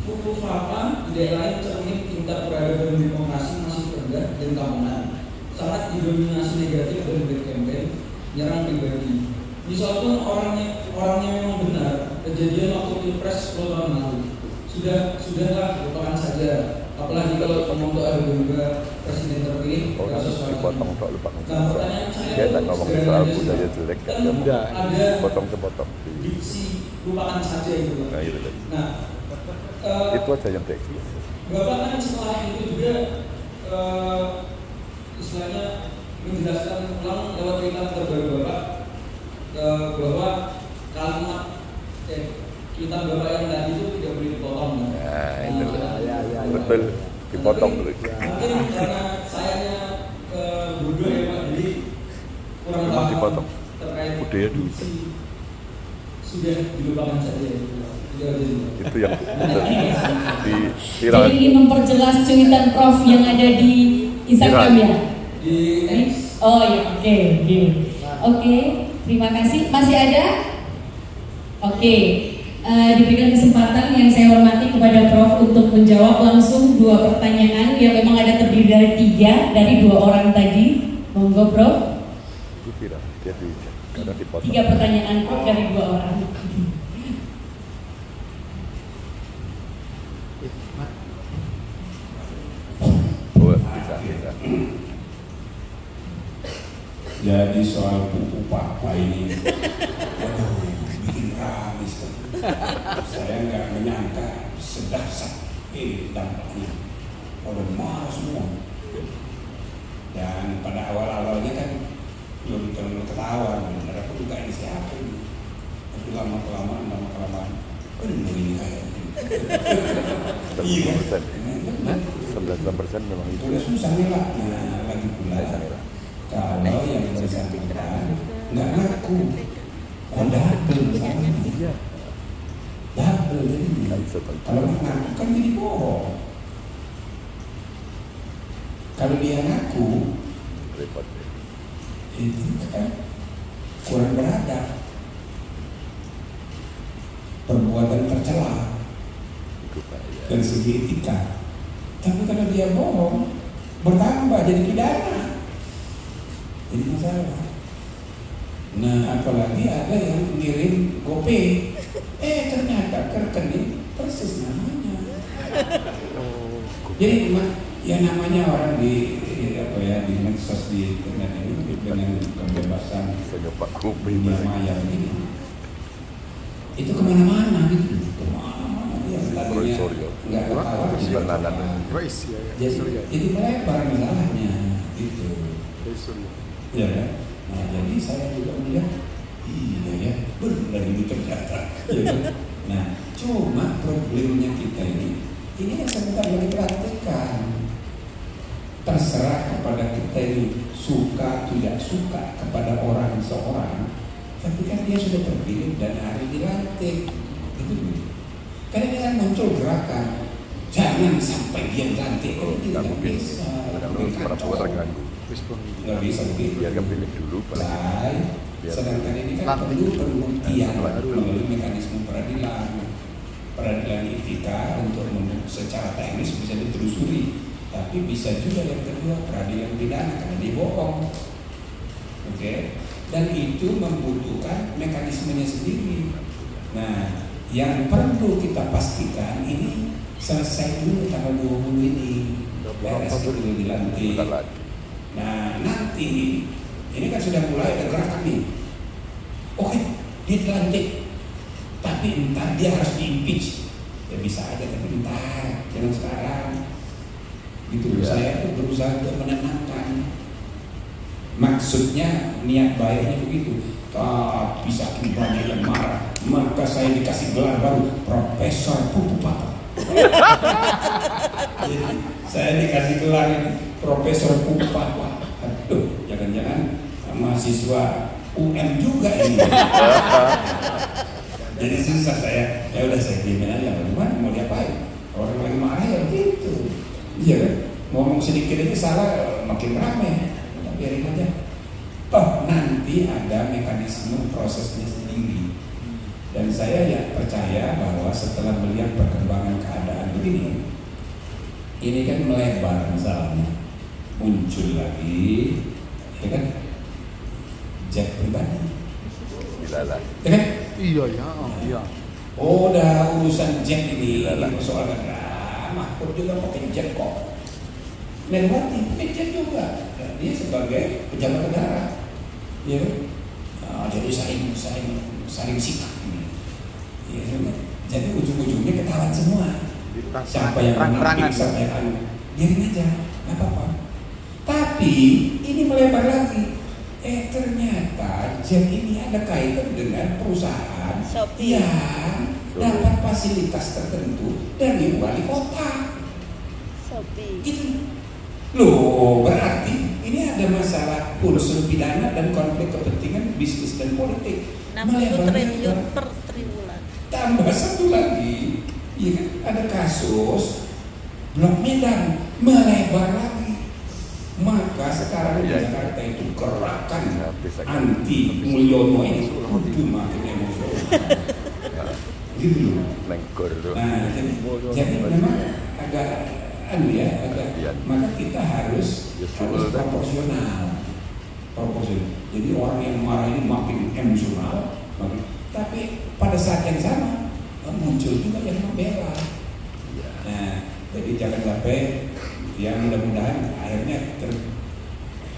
buku Fapa di daerah lain cermin tingkat peradaban demokrasi masih rendah dan keamanan sangat didominasi negatif dan black campaign nyerang pribadi. Misalkan orangnya memang benar, kejadian waktu pilpres 10 tahun lalu sudahlah lupakan saja. Apalagi kalau ngomong ada juga presiden terpilih kasus dipotong tok lupa ngomong. Nah, pertanyaan saya Dia tak ngomong soal budaya jelek kan Enggak. ada potong-potong. diksi lupakan saja itu. Nah itu tadi. Nah, Itu aja yang teksi. Bapak kan setelah itu juga istilahnya menjelaskan ulang lewat cerita terbaru Bapak bahwa kalimat kita Bapak yang tadi itu tidak boleh dipotong. Nah itu Ya. betul dipotong dulu. Mungkin karena sayanya bodoh ya Pak, jadi kurang Memang paham dipotong. terkait Budaya dulu. diksi. Sudah dilupakan saja. Itu yang betul di Jadi viral. ini memperjelas cuitan Prof yang ada di Instagram ya. Di X. Oh ya, oke. Oke, terima kasih. Masih ada? Oke. Diberikan kesempatan yang saya hormati kepada Prof untuk menjawab langsung 2 pertanyaan yang memang ada terdiri dari 3 dari 2 orang tadi. Monggo Prof. Itu viral. Dia dihujat karena dipotong. 3 pertanyaan Prof dari 2 orang. Oh, bisa. Jadi soal buku Papa ini, bikin ramai sekali. Saya nggak menyangka sedahsyat dampaknya. Orang marah semua. Dan pada awal-awalnya kan belum terlalu ketawa. Benar aku juga ini siapa ini. Tapi lama-kelamaan, penuh ini kayak. 99% memang itu. Udah susah nih lah. Nah, lagi pula kalau yang bersangkutan nggak ngaku, double sama. Iya. Double jadi. Nggak bisa tahu. Kalau nggak ngaku kan jadi bohong. Kalau dia ngaku, Repot. itu kan kurang beradab. Perbuatan tercela Itu bahaya. dari segi etika. Tapi kalau dia bohong, bertambah jadi pidana. Jadi masalah. Nah, apalagi ada yang ngirim GoPay. Ternyata ke rekening persis namanya. Jadi ya namanya orang di di medsos di internet ini dengan kebebasan Saya Pak Kubi dunia maya ini. Itu kemana-mana gitu. Kemana-mana dia tadinya nggak ketahuan. Jadi melebar masalahnya gitu. Ya kan? Nah, jadi saya juga melihat iya ya, benar ini ternyata. Ya kan? Nah, cuma problemnya kita ini yang sebentar lagi perhatikan. Terserah kepada kita ini suka tidak suka kepada orang seorang, tapi kan dia sudah terpilih dan hari dilantik. Itu karena dia kan muncul gerakan jangan sampai dia dilantik. Tidak bisa. Para terganggu. Nggak bisa begitu. Biar kepilih dulu. Sedangkan ini kan perlu pembuktian melalui mekanisme peradilan etika untuk secara teknis bisa ditelusuri. Tapi bisa juga yang kedua peradilan pidana karena dia bohong. Oke. Dan itu membutuhkan mekanismenya sendiri. Nah, yang perlu kita pastikan ini selesai dulu tanggal 20 ini. beres itu dilantik. Nah nanti ini kan sudah mulai ada gerakan nih. Oke, dia dilantik, tapi entar dia harus di-impeach. Ya bisa aja, tapi entar, jangan sekarang. Gitu. Saya tuh berusaha untuk menenangkan. Maksudnya niat baiknya begitu. Tapi saking banyak yang marah, maka saya dikasih gelar baru Profesor Pupu Papa. Saya dikasih gelar Profesor Pupu Papa. Aduh, jangan-jangan mahasiswa UM juga ini. Jadi susah saya. Ya udah saya diemin aja. Bagaimana mau diapain? Orang lagi marah ya begitu. Iya kan? Ngomong sedikit aja salah makin ramai. Biarin aja. Toh nanti ada mekanisme prosesnya sendiri. Dan saya ya percaya bahwa setelah melihat perkembangan keadaan begini, ini kan melebar misalnya, muncul lagi, ya kan, jet pribadi. Ya kan? Iya. Oh, udah urusan jet ini, soal negara, Mahfud juga pakai jet kok. Melewati pakai jet juga. Dan dia sebagai pejabat negara, ya kan? Jadi saling sikap ini. Ya, jadi ujung-ujungnya ketahuan semua. Siapa yang mengambil, siapa yang anu, biarin aja, nggak apa-apa. Tapi ini melebar lagi. Ternyata jet ini ada kaitan dengan perusahaan yang dapat fasilitas tertentu dari wali kota. Gitu. Loh, berarti ini ada masalah unsur pidana dan konflik kepentingan bisnis dan politik. 60 triliun per triwulan. Tambah satu lagi, ya kan, ada kasus Blok Medan melebar lagi. Maka sekarang di Jakarta itu gerakan anti Mulyono ini kudu makin emosional. Gitu loh. Nah, jadi memang agak maka kita harus proporsional. Jadi orang yang marah ini makin emosional, tapi pada saat yang sama muncul juga yang membela. Nah, jadi jangan sampai yang mudah-mudahan akhirnya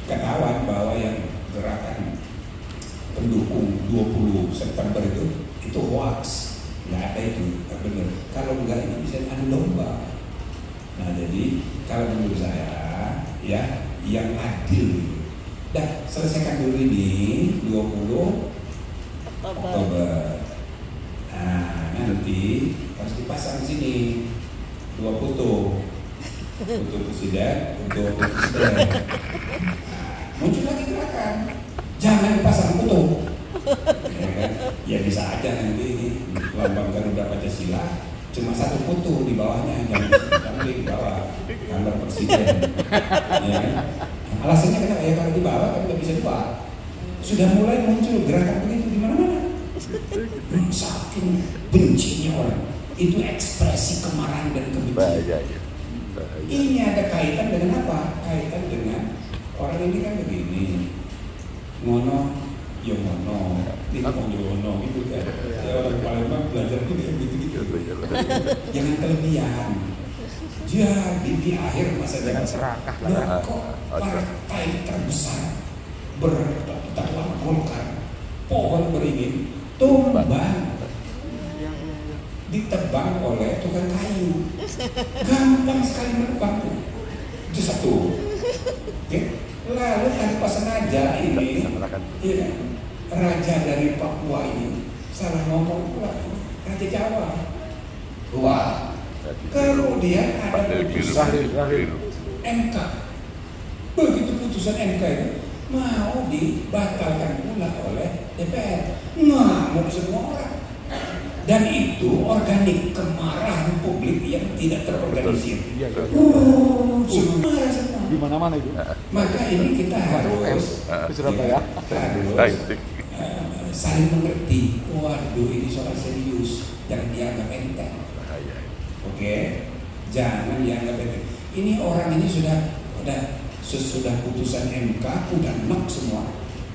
ketahuan bahwa yang gerakan pendukung 20 September itu hoax, nggak ada itu, nggak benar. Kalau enggak ini bisa adu domba. Nah jadi kalau menurut saya ya yang adil. Dah selesaikan dulu ini 20 Oktober. Nah nanti harus dipasang sini 2 foto. Untuk presiden, untuk presiden. Muncul lagi gerakan. Jangan dipasang foto. Ya, kan? Ya bisa aja nanti lambang Garuda Pancasila cuma 1 foto di bawahnya, jangan di bawah gambar presiden. Ya, kan? Alasannya kenapa? Ya kalau di bawah kan nggak bisa dibuat. Sudah mulai muncul gerakan begitu di mana-mana. Saking bencinya orang, itu ekspresi kemarahan dan kebencian. Ini ada kaitan dengan apa? Kaitan dengan orang ini kan begini, ngono, ya ngono, tidak ngono, gitu kan? Ya orang Palembang belajar gitu. Jangan kelebihan. Jadi di akhir masa serakah lah. Kok partai terbesar bertolak Golkar, pohon beringin, tumbang. Ditebang oleh tukang kayu, gampang sekali menebang tuh. Itu satu. Okay. Lalu tanpa sengaja ini, ya, raja dari Papua ini salah ngomong pula, Raja Jawa. Wah, kemudian ada putusan MK. Begitu putusan MK itu mau dibatalkan pula oleh DPR. Ngamuk semua orang. Dan itu organik kemarahan publik yang tidak terorganisir. Marah semua. Di mana-mana itu. Maka ini kita harus di Surabaya. Saling mengerti. Waduh, ini soal serius, jangan dianggap enteng. Oke, jangan dianggap enteng. Ini orang ini sudah putusan MK, udah enak semua,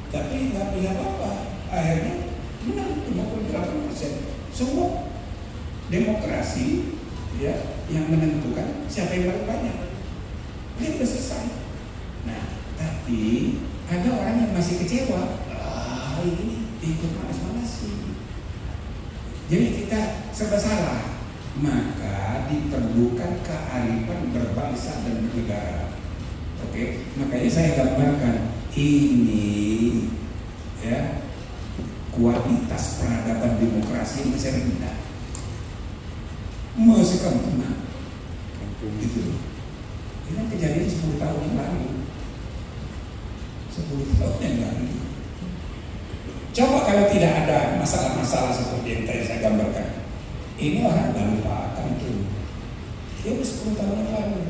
tapi nggak bisa apa-apa. Akhirnya menang 58%. Semua demokrasi ya yang menentukan siapa yang paling banyak. Dia udah selesai. Nah, tapi ada orang yang masih kecewa. Ini ikut manas-manasin. Jadi kita serba salah. Maka diperlukan kearifan berbangsa dan bernegara. Oke, makanya saya gambarkan ini ya, kualitas peradaban demokrasi masih rendah, masih kemana gitu. Ini kejadian 10 tahun yang lalu, 10 tahun yang lalu. Coba kalau tidak ada masalah-masalah seperti yang tadi saya gambarkan, ini orang nggak lupakan tuh. Itu 10 tahun yang lalu.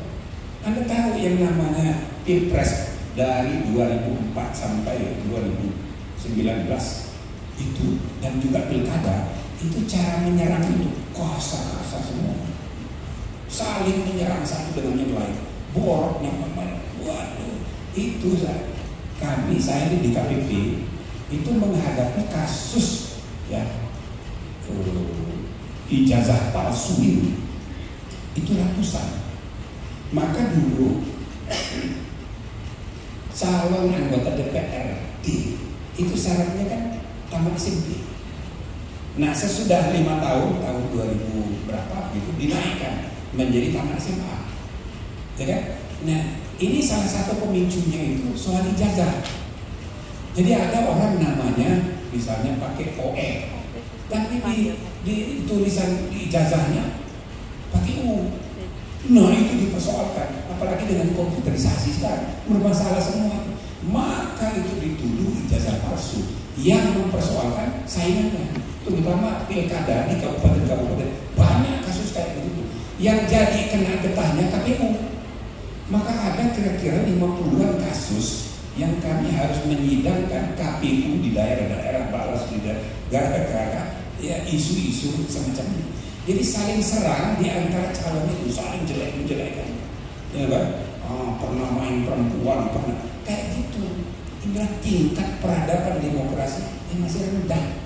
Anda tahu yang namanya Pilpres dari 2004 sampai 2019 itu, dan juga pilkada itu, cara menyerang itu kasar-kasar semua, saling menyerang satu dengan yang lain, boroknya mana, waduh, itu saya di DKPP itu menghadapi kasus ya ijazah palsu ini, itu ratusan. Maka dulu calon anggota DPRD itu syaratnya kan tamat SMP. Nah, sesudah 5 tahun 2000 berapa gitu dinaikkan menjadi tamat SMA, ya kan? Nah, ini salah satu pemicunya itu soal ijazah. Jadi ada orang namanya misalnya pakai OE, tapi di tulisan ijazahnya pakai U. Nah, itu dipersoalkan, apalagi dengan komputerisasi sekarang bermasalah semua. Maka itu dituduh ijazah palsu. Yang mempersoalkan saingannya, terutama pilkada di kabupaten-kabupaten, banyak kasus kayak gitu. Yang jadi kena getahnya KPU. Maka ada kira-kira 50-an kasus yang kami harus menyidangkan KPU di daerah-daerah, balas di gara-gara ya isu-isu semacam ini. Jadi saling serang di antara calon itu, saling jelek-jelekan, ya kan? Pernah main perempuan, pernah kayak gitu. Inilah tingkat peradaban demokrasi yang masih rendah.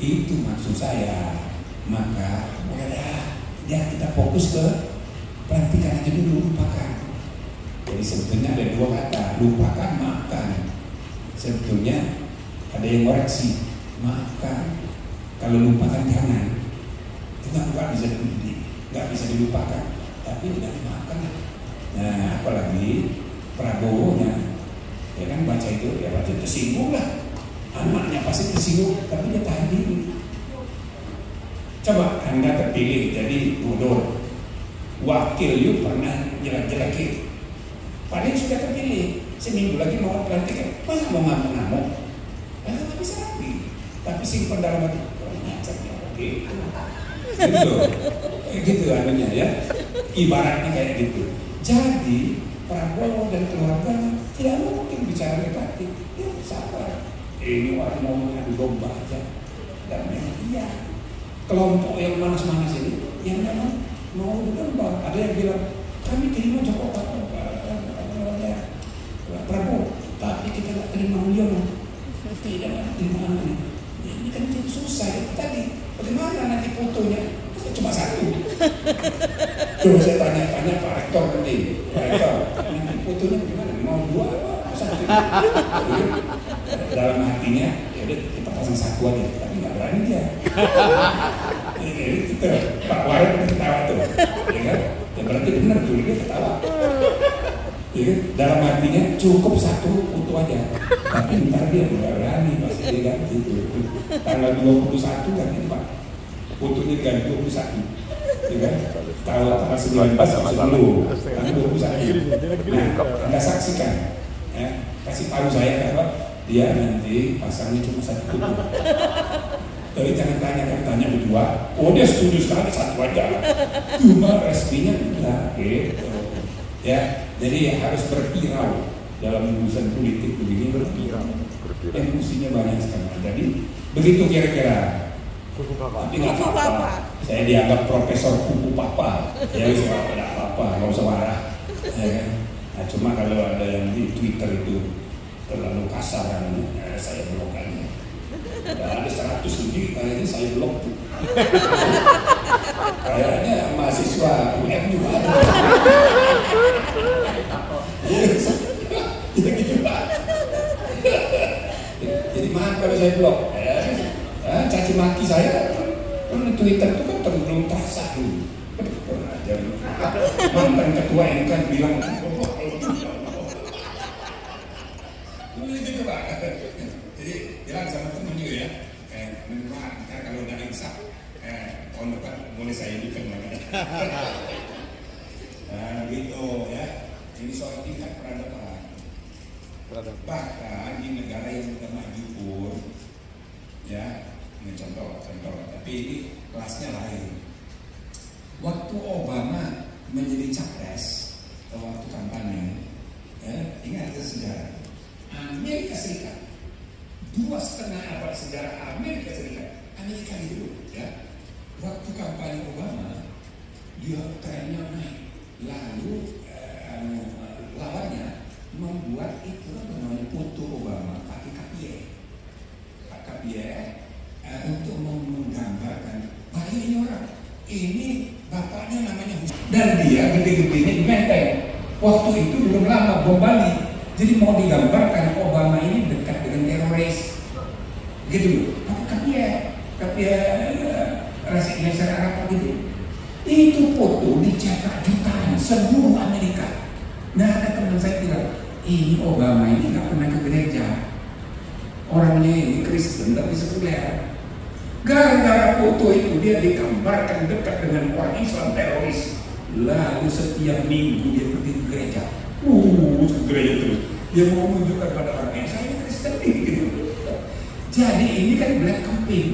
Itu maksud saya. Maka ya kita fokus ke praktikan aja dulu, lupakan. Jadi sebetulnya ada 2 kata, lupakan, maafkan. Sebetulnya ada yang koreksi, maafkan. Kalau lupakan jangan. Itu nggak bisa dilupakan, tapi tidak dimaafkan. Nah, apalagi Prabowo-nya, ya kan, baca itu, ya baca tersinggung lah. Anaknya pasti tersinggung, tapi dia tahan diri. Coba Anda terpilih jadi gubernur, wakil you pernah jelek-jelekin, paling sudah terpilih, seminggu lagi mau pelantikan, masa mau ngamuk-ngamuk? Nggak bisa lagi. Tapi simpan dalam hati, ngacaknya oke. Gitu anunya ya, ibaratnya kayak gitu. Jadi Prabowo dan keluarganya tidak mungkin bicara negatif. Ya sabar, ini orang mau mengadu domba aja. Dan memang iya, kelompok yang manas-manas ini yang memang mau domba. Ada yang bilang kami terima Jokowi Prabowo, tapi kita tidak terima beliau. Tidak terima ini kan jadi susah tadi. Bagaimana nanti fotonya? Cuma satu. Coba saya tanya-tanya Pak Rektor nanti. Pak Rektor, nanti fotonya bagaimana? Mau 2 satu? Dalam hatinya, ya udah kita pasang satu aja. Tapi nggak berani dia. Jadi kita Pak Warid ketawa tuh, ya kan? Ya berarti benar tuh dia ketawa. Ya, dalam hatinya cukup satu foto aja. Tapi ntar dia nggak berani pasti dia ganti itu. Tanggal 21 kan itu Pak. Fotonya ganti 21, ya kan? Tanggal 19 dulu, tanggal 21. Nah, Anda saksikan, ya, kasih tahu saya bahwa dia nanti pasangnya cuma satu foto. Tapi jangan tanya berdua. Oh dia setuju sekali satu aja. Cuma resminya enggak, gitu. Ya, jadi harus berpirau dalam urusan politik begini, berpirau. Emosinya banyak sekali. Jadi begitu kira-kira. Tapi nggak apa-apa. Saya dianggap profesor kupu papa. Ya nggak apa-apa, nggak usah marah. Ya kan? Nah, cuma kalau ada yang di Twitter itu terlalu kasar, saya blok aja. Udah ada 100 lebih, kayaknya saya blok tuh. Kayaknya mahasiswa UM juga ada. gimana kalau saya blok? Caci maki saya kan Twitter itu kan belum terasa dulu. Mantan ketua MK bilang gitu Pak. Jadi bilang sama temen juga ya, maaf kalau nggak insaf tahun depan boleh saya bikin lagi. Nah gitu ya, ini soal tingkat peradaban. Bahkan di negara yang sudah maju pun ya, ini contoh, tapi ini kelasnya lain. Waktu Obama menjadi capres waktu kampanye, ya, ingat sejarah Amerika Serikat 2,5 abad sejarah Amerika Serikat. Amerika itu ya, waktu kampanye Obama dia trennya naik, lalu lawannya membuat itu namanya foto Obama pakai KPI untuk menggambarkan bahayanya orang ini bapaknya namanya Hussein dan dia gede-gedenya di Menteng. Waktu itu belum lama bom Bali, jadi mau digambarkan Obama ini dekat dengan teroris gitu. KPI rasi Indonesia Arab gitu. Itu foto dicetak jutaan seluruh Amerika. Nah ada teman saya bilang, ini Obama ini nggak pernah ke gereja, orangnya ini Kristen tapi sekuler. Gara-gara foto itu dia digambarkan dekat dengan orang Islam teroris. Lalu setiap minggu dia pergi ke gereja, ke gereja terus. Dia mau menunjukkan pada orang saya Kristen gitu. Jadi ini kan black campaign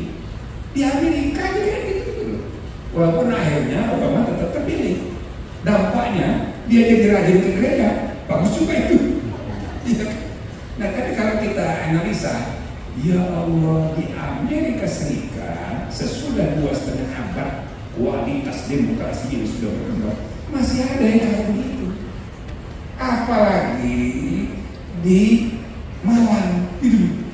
di Amerika juga gitu. Walaupun akhirnya Obama tetap terpilih. Dampaknya dia jadi rajin ke gereja, bagus juga itu. Nah, tapi kalau kita analisa, ya Allah, di Amerika Serikat sesudah 2,5 abad kualitas demokrasi yang sudah berkembang, masih ada yang kayak begitu. Apalagi di Malang, gitu,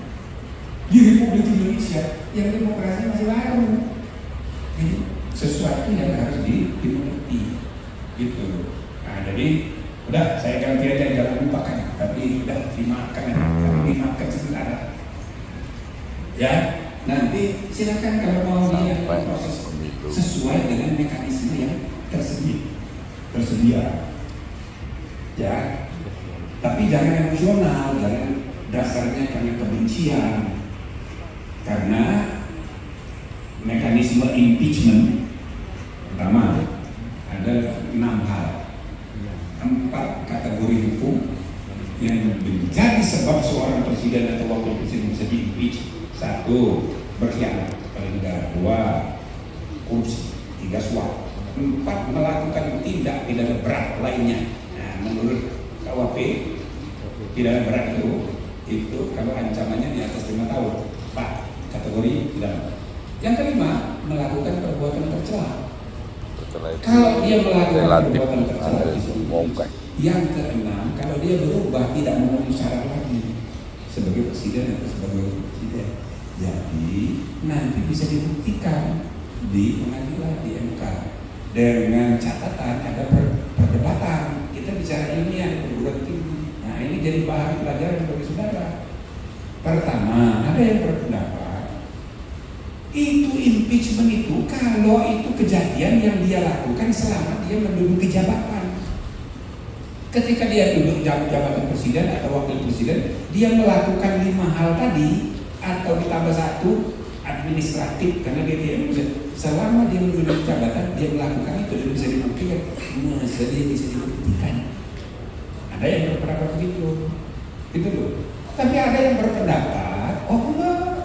di Republik Indonesia yang demokrasi masih baru. Jadi sesuatu yang harus dimengerti, gitu. Nah, jadi udah saya ganti aja, jangan lupakan, tapi udah dimakan sebentar. Ya, nanti silakan kalau mau dia proses sesuai dengan mekanisme yang tersedia. Ya, tapi jangan emosional, jangan dasarnya karena kebencian, karena mekanisme impeachment pertama ada 6 hal, 4 kategori hukum yang menjadi sebab seorang presiden atau wakil presiden bisa di-impeach. 1. Berkhianat kepada negara. 2. Korupsi. 3. Suap. 4. Melakukan tindak pidana berat lainnya. Nah, menurut KUHP pidana berat itu kalau ancamannya di atas 5 tahun. 4 kategori pidana. Yang kelima, melakukan perbuatan tercela. Kalau dia melakukan perbuatan tercela, yang keenam, kalau dia berubah tidak memenuhi syarat lagi sebagai presiden atau sebagai presiden, jadi nanti bisa dibuktikan di pengadilan di MK dengan catatan ada perdebatan. Kita bicara ilmiah, perguruan tinggi. Nah ini jadi bahan pelajaran bagi saudara. Pertama, ada yang berpendapat itu impeachment itu kalau itu kejadian yang dia lakukan selama dia menduduki jabatan. Ketika dia duduk jabatan presiden atau wakil presiden, dia melakukan 5 hal tadi atau ditambah 1 administratif karena dia selama dia menduduki jabatan dia melakukan itu dan bisa dibuktikan. Masa dia bisa dibuktikan? Ada yang berpendapat begitu, gitu loh. Tapi ada yang berpendapat, oh enggak,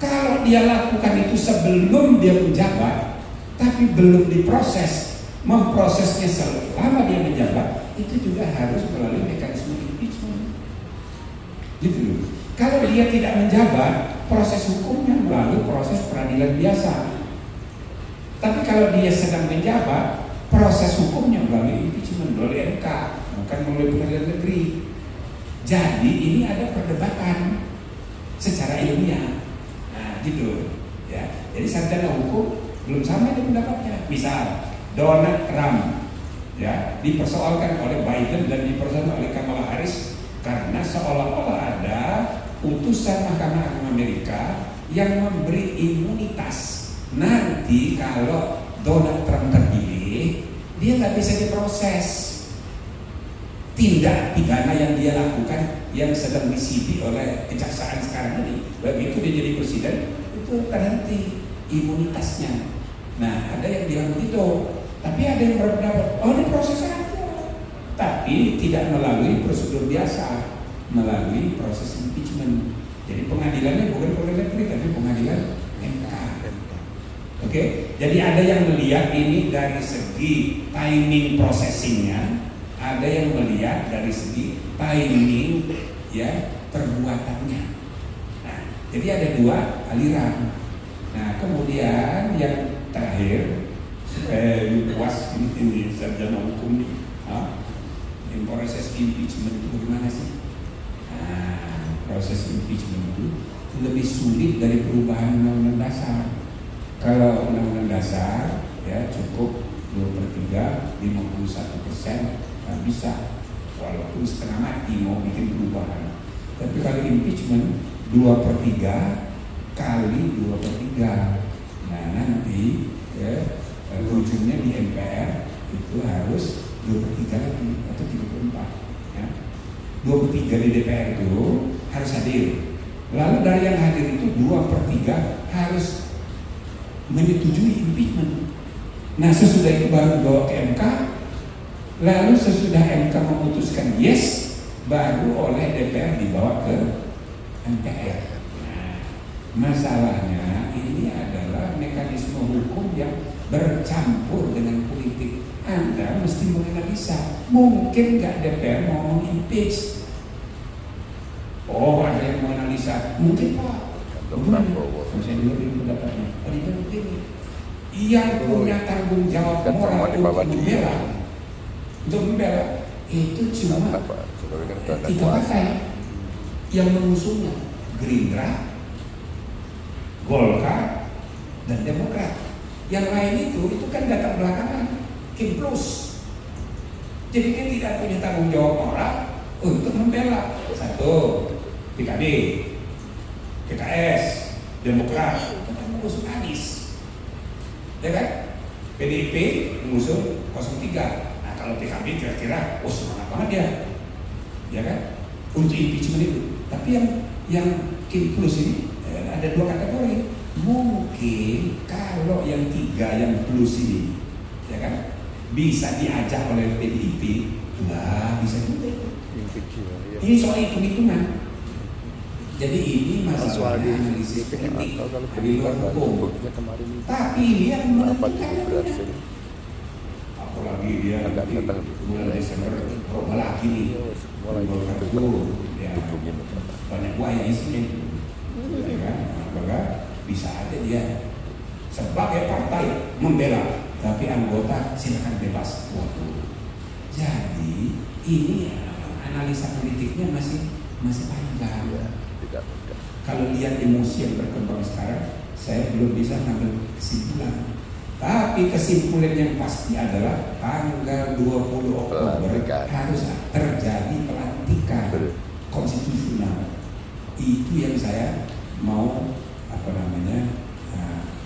kalau dia lakukan itu sebelum dia menjabat, tapi belum diproses, memprosesnya selama dia menjabat, itu juga harus melalui mekanisme impeachment. Gitu loh. Kalau dia tidak menjabat, proses hukumnya melalui proses peradilan biasa. Tapi kalau dia sedang menjabat, proses hukumnya melalui impeachment, melalui MK, bukan melalui pengadilan negeri. Jadi ini ada perdebatan secara ilmiah. Nah, gitu. Ya. Jadi sarjana hukum belum sama itu pendapatnya. Misal Donald Trump ya dipersoalkan oleh Biden dan dipersoalkan oleh Kamala Harris karena seolah-olah ada putusan Mahkamah Agung Amerika yang memberi imunitas. Nanti kalau Donald Trump terpilih, dia nggak bisa diproses. Tindak pidana yang dia lakukan yang sedang disidik oleh kejaksaan sekarang ini, begitu dia jadi presiden, itu terhenti imunitasnya. Nah, ada yang bilang begitu, tapi ada yang berpendapat, oh ini proses aja, tapi tidak melalui prosedur biasa, melalui proses impeachment. Jadi pengadilannya bukan pengadilan negeri, tapi pengadilan MK. Oke, jadi ada yang melihat ini dari segi timing processingnya, ada yang melihat dari segi timing ya perbuatannya. Nah, jadi ada dua aliran. Nah, kemudian yang terakhir, puas ini sarjana hukum nih, yang proses impeachment itu bagaimana sih? Nah, proses impeachment itu lebih sulit dari perubahan undang-undang dasar. Kalau undang-undang dasar ya cukup 2/3, 51%. Nggak bisa, walaupun setengah mati mau bikin perubahan. Tapi kalau impeachment 2/3 kali 2/3, nah nanti ya ujungnya di MPR itu harus 2/3 lagi atau 34 ya. 2/3 di DPR itu harus hadir. Lalu dari yang hadir itu 2/3 harus menyetujui impeachment. Nah sesudah itu baru dibawa ke MK. Lalu sesudah MK memutuskan yes, baru oleh DPR dibawa ke MPR. Nah, masalahnya ini adalah mekanisme hukum yang bercampur dengan politik. Anda mesti menganalisa, mungkin nggak DPR mau impeach? Oh, ada yang menganalisa, mungkin Pak. Saya dengar pendapatnya. Tadinya begini, yang punya tanggung jawab moral untuk membela itu cuma 3 partai yang mengusungnya, Gerindra, Golkar, dan Demokrat. Yang lain itu kan datang belakangan, Kim Plus. Jadi kan tidak punya tanggung jawab moral untuk membela. 1, PKB, PKS, Demokrat, tetap mengusung Anies, ya kan? PDIP mengusung 03. Kalau PKB kira-kira, semangat banget dia, ya kan, untuk impeachment itu. Tapi yang Kim Plus ini ada 2 kategori. Mungkin kalau yang 3 yang plus ini, ya kan, bisa diajak oleh PDIP, lah bisa juga. Ini soal hitung-hitungan. Jadi ini masalahnya analisis politik di luar hukum. Tapi ini yang menentukan. Apalagi dia bulan Desember berubah lagi nih, ya, banyak buaya isinya, ya kan? Maka bisa aja dia sebagai partai membela, tapi anggota silakan bebas. Jadi ini analisa politiknya masih panjang. Kalau lihat emosi yang berkembang sekarang, saya belum bisa mengambil kesimpulan. Tapi kesimpulan yang pasti adalah tanggal 20 Oktober harus terjadi pelantikan konstitusional. Itu yang saya mau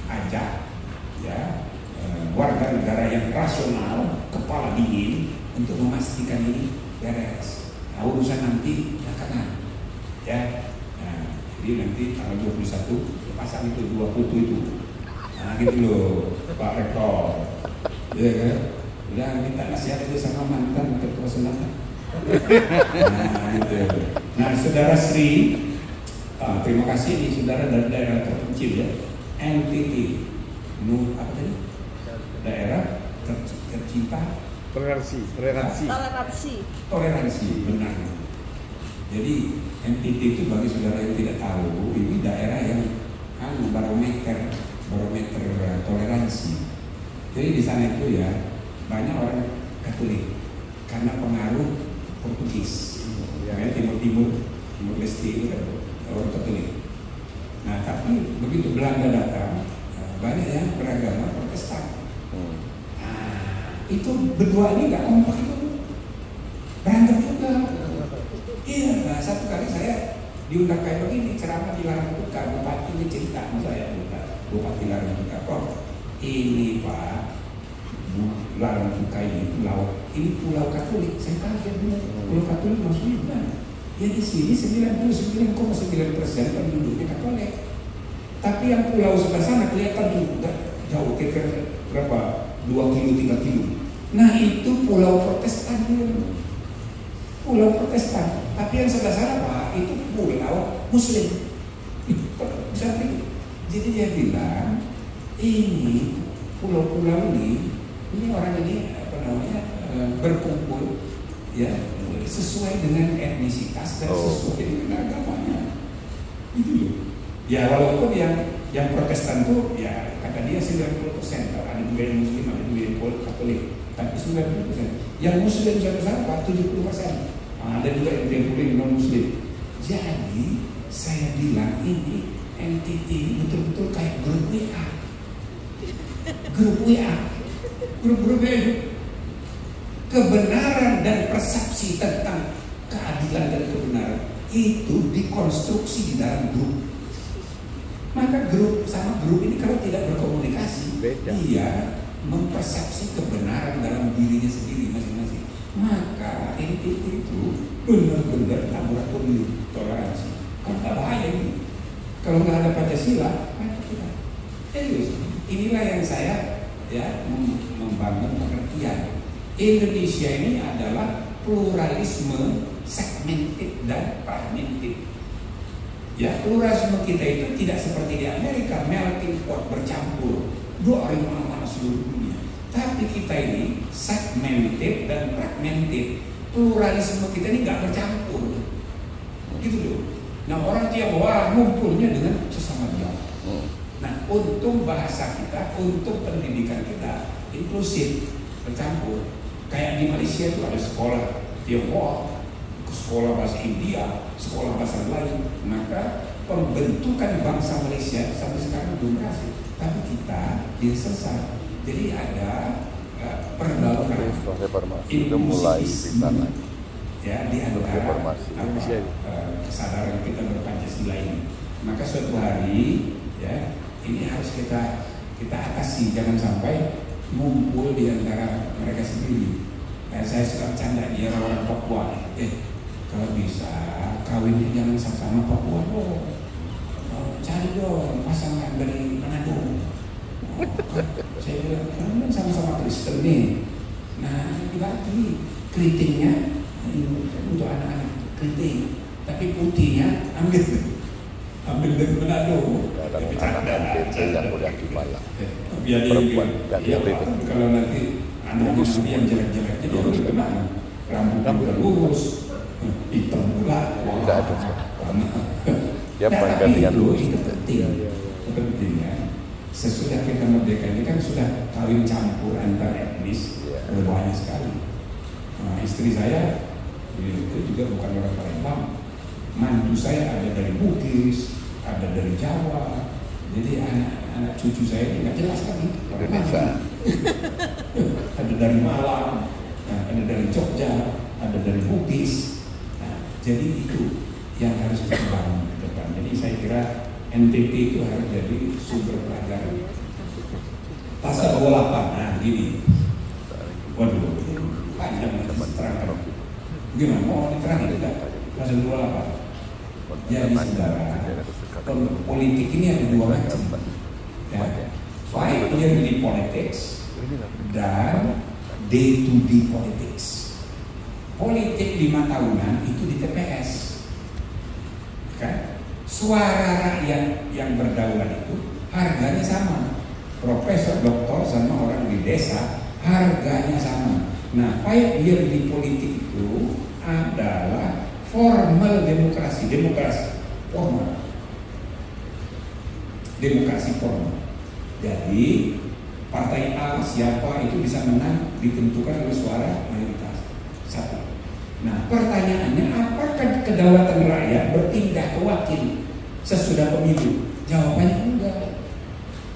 ajak ya warga negara yang rasional, kepala dingin untuk memastikan ini beres. Nah, urusan nanti belakangan ya. Nah, jadi nanti tanggal 21 pasang itu 2 foto itu. Nah gitu loh Pak Rektor, ya kan? Udah minta nasihat itu sama mantan ketua senat. Nah gitu. Nah saudara Sri, terima kasih nih saudara dari daerah terpencil ya, NTT, apa tadi? Daerah tercinta. Toleransi, benar. Jadi NTT itu bagi saudara yang tidak tahu, ini daerah yang barometer toleransi. Jadi di sana itu ya banyak orang Katolik karena pengaruh Portugis. Ya, Timur Leste itu kan orang Katolik. Nah tapi begitu Belanda datang, banyak yang beragama Protestan. Nah, itu berdua ini nggak kompak itu, berantem juga. Iya, nah, satu kali saya diundang kayak begini, ceramah di Larang-Tuka, bupati ini cerita sama saya, bupati Larang-Tuka, Prof, ini Pak, Larang-Tuka ini pulau Katolik. Saya kaget dulu, pulau Katolik maksudnya gimana? Ya di sini 99,9% penduduknya Katolik. Tapi yang pulau sebelah sana kelihatan juga jauh, kira-kira berapa? 2 kilo, 3 kilo. Nah itu pulau Protestan dulu. Pulau Protestan. Tapi yang sebelah sana Pak, itu pulau Muslim. Bisa begitu. Jadi dia bilang, ini pulau-pulau ini orang ini berkumpul ya sesuai dengan etnisitas dan sesuai dengan agamanya. Itu loh. Ya walaupun yang Protestan tuh ya kata dia 90%, ada juga yang Muslim, ada juga yang Katolik, tapi 90%. Yang Muslim besar 70%. Ada juga yang non Muslim. Jadi saya bilang ini entiti betul-betul kayak grup WA. Grup WA. Kebenaran dan persepsi tentang keadilan dan kebenaran itu dikonstruksi di dalam grup. Maka grup sama grup ini kalau tidak berkomunikasi, dia mempersepsi kebenaran dalam dirinya sendiri masing-masing. Maka entiti itu benar-benar laboratorium toleransi. Kan bahaya ini. Kalau nggak ada Pancasila, maka kita. Serius. Inilah yang saya ya membangun pengertian. Indonesia ini adalah pluralisme segmented dan fragmented. Ya, pluralisme kita itu tidak seperti di Amerika, melting pot, bercampur, dua orang mana-mana seluruh dunia. Tapi kita ini segmented dan fragmented. Pluralisme kita ini nggak bercampur, gitu loh. Nah orang Tionghoa ngumpulnya dengan sesama dia. Nah untuk bahasa kita, untuk pendidikan kita inklusif, bercampur. Kayak di Malaysia itu ada sekolah Tionghoa, sekolah bahasa India, sekolah bahasa lain. Maka pembentukan bangsa Malaysia sampai sekarang belum berhasil. Tapi kita dia selesai. Jadi ada perlawanan reformasi itu mulai di sana. Ya di antara kesadaran kita berpancasila ini. Maka suatu hari ya ini harus kita atasi, jangan sampai ngumpul di antara mereka sendiri. Saya suka bercanda dia orang Papua. Kalau bisa kawinnya jangan sama Papua dong. Cari dong pasangan dari Manado. Saya bilang kan sama-sama Kristen nih. Nah dibagi keritingnya untuk anak-anak keriting, tapi putihnya ambil dari Manado. Ada anak yang udah di Malang. Perempuan dan kalau nanti anaknya nanti yang jelek-jelek jadi harus kemana? Rambut lurus, hitam pula. Tidak ada. Ya bangga dengan lurus. Itu penting ya. Sesudah kita merdeka ini kan sudah kawin campur antar etnis, banyak sekali. Nah, istri saya itu juga bukan orang Palembang. Mantu saya ada dari Bugis, ada dari Jawa. Jadi anak cucu saya ini nggak jelas kan? Indonesia. Ada dari Malang, ada dari Jogja, ada dari Bugis. Nah, jadi itu yang harus kita bangun ke depan. Jadi saya kira NTT itu harus jadi sumber pelajaran. Pasal 28, nah gini. Waduh, panjang terang. Gimana? Mau diterang tidak? Pasal 28. Jadi saudara, politik ini ada dua macam. Ya. 5 yearly politics dan day to day politics. Politik 5 tahunan itu di TPS. Kan? Suara rakyat yang berdaulat itu harganya sama. Profesor, doktor sama orang di desa harganya sama. Nah, 5 yearly politik itu adalah formal demokrasi formal. Demokrasi formal. Jadi partai A siapa itu bisa menang ditentukan oleh suara mayoritas. Satu. Nah pertanyaannya, apakah kedaulatan rakyat berpindah ke wakil sesudah pemilu? Jawabannya enggak.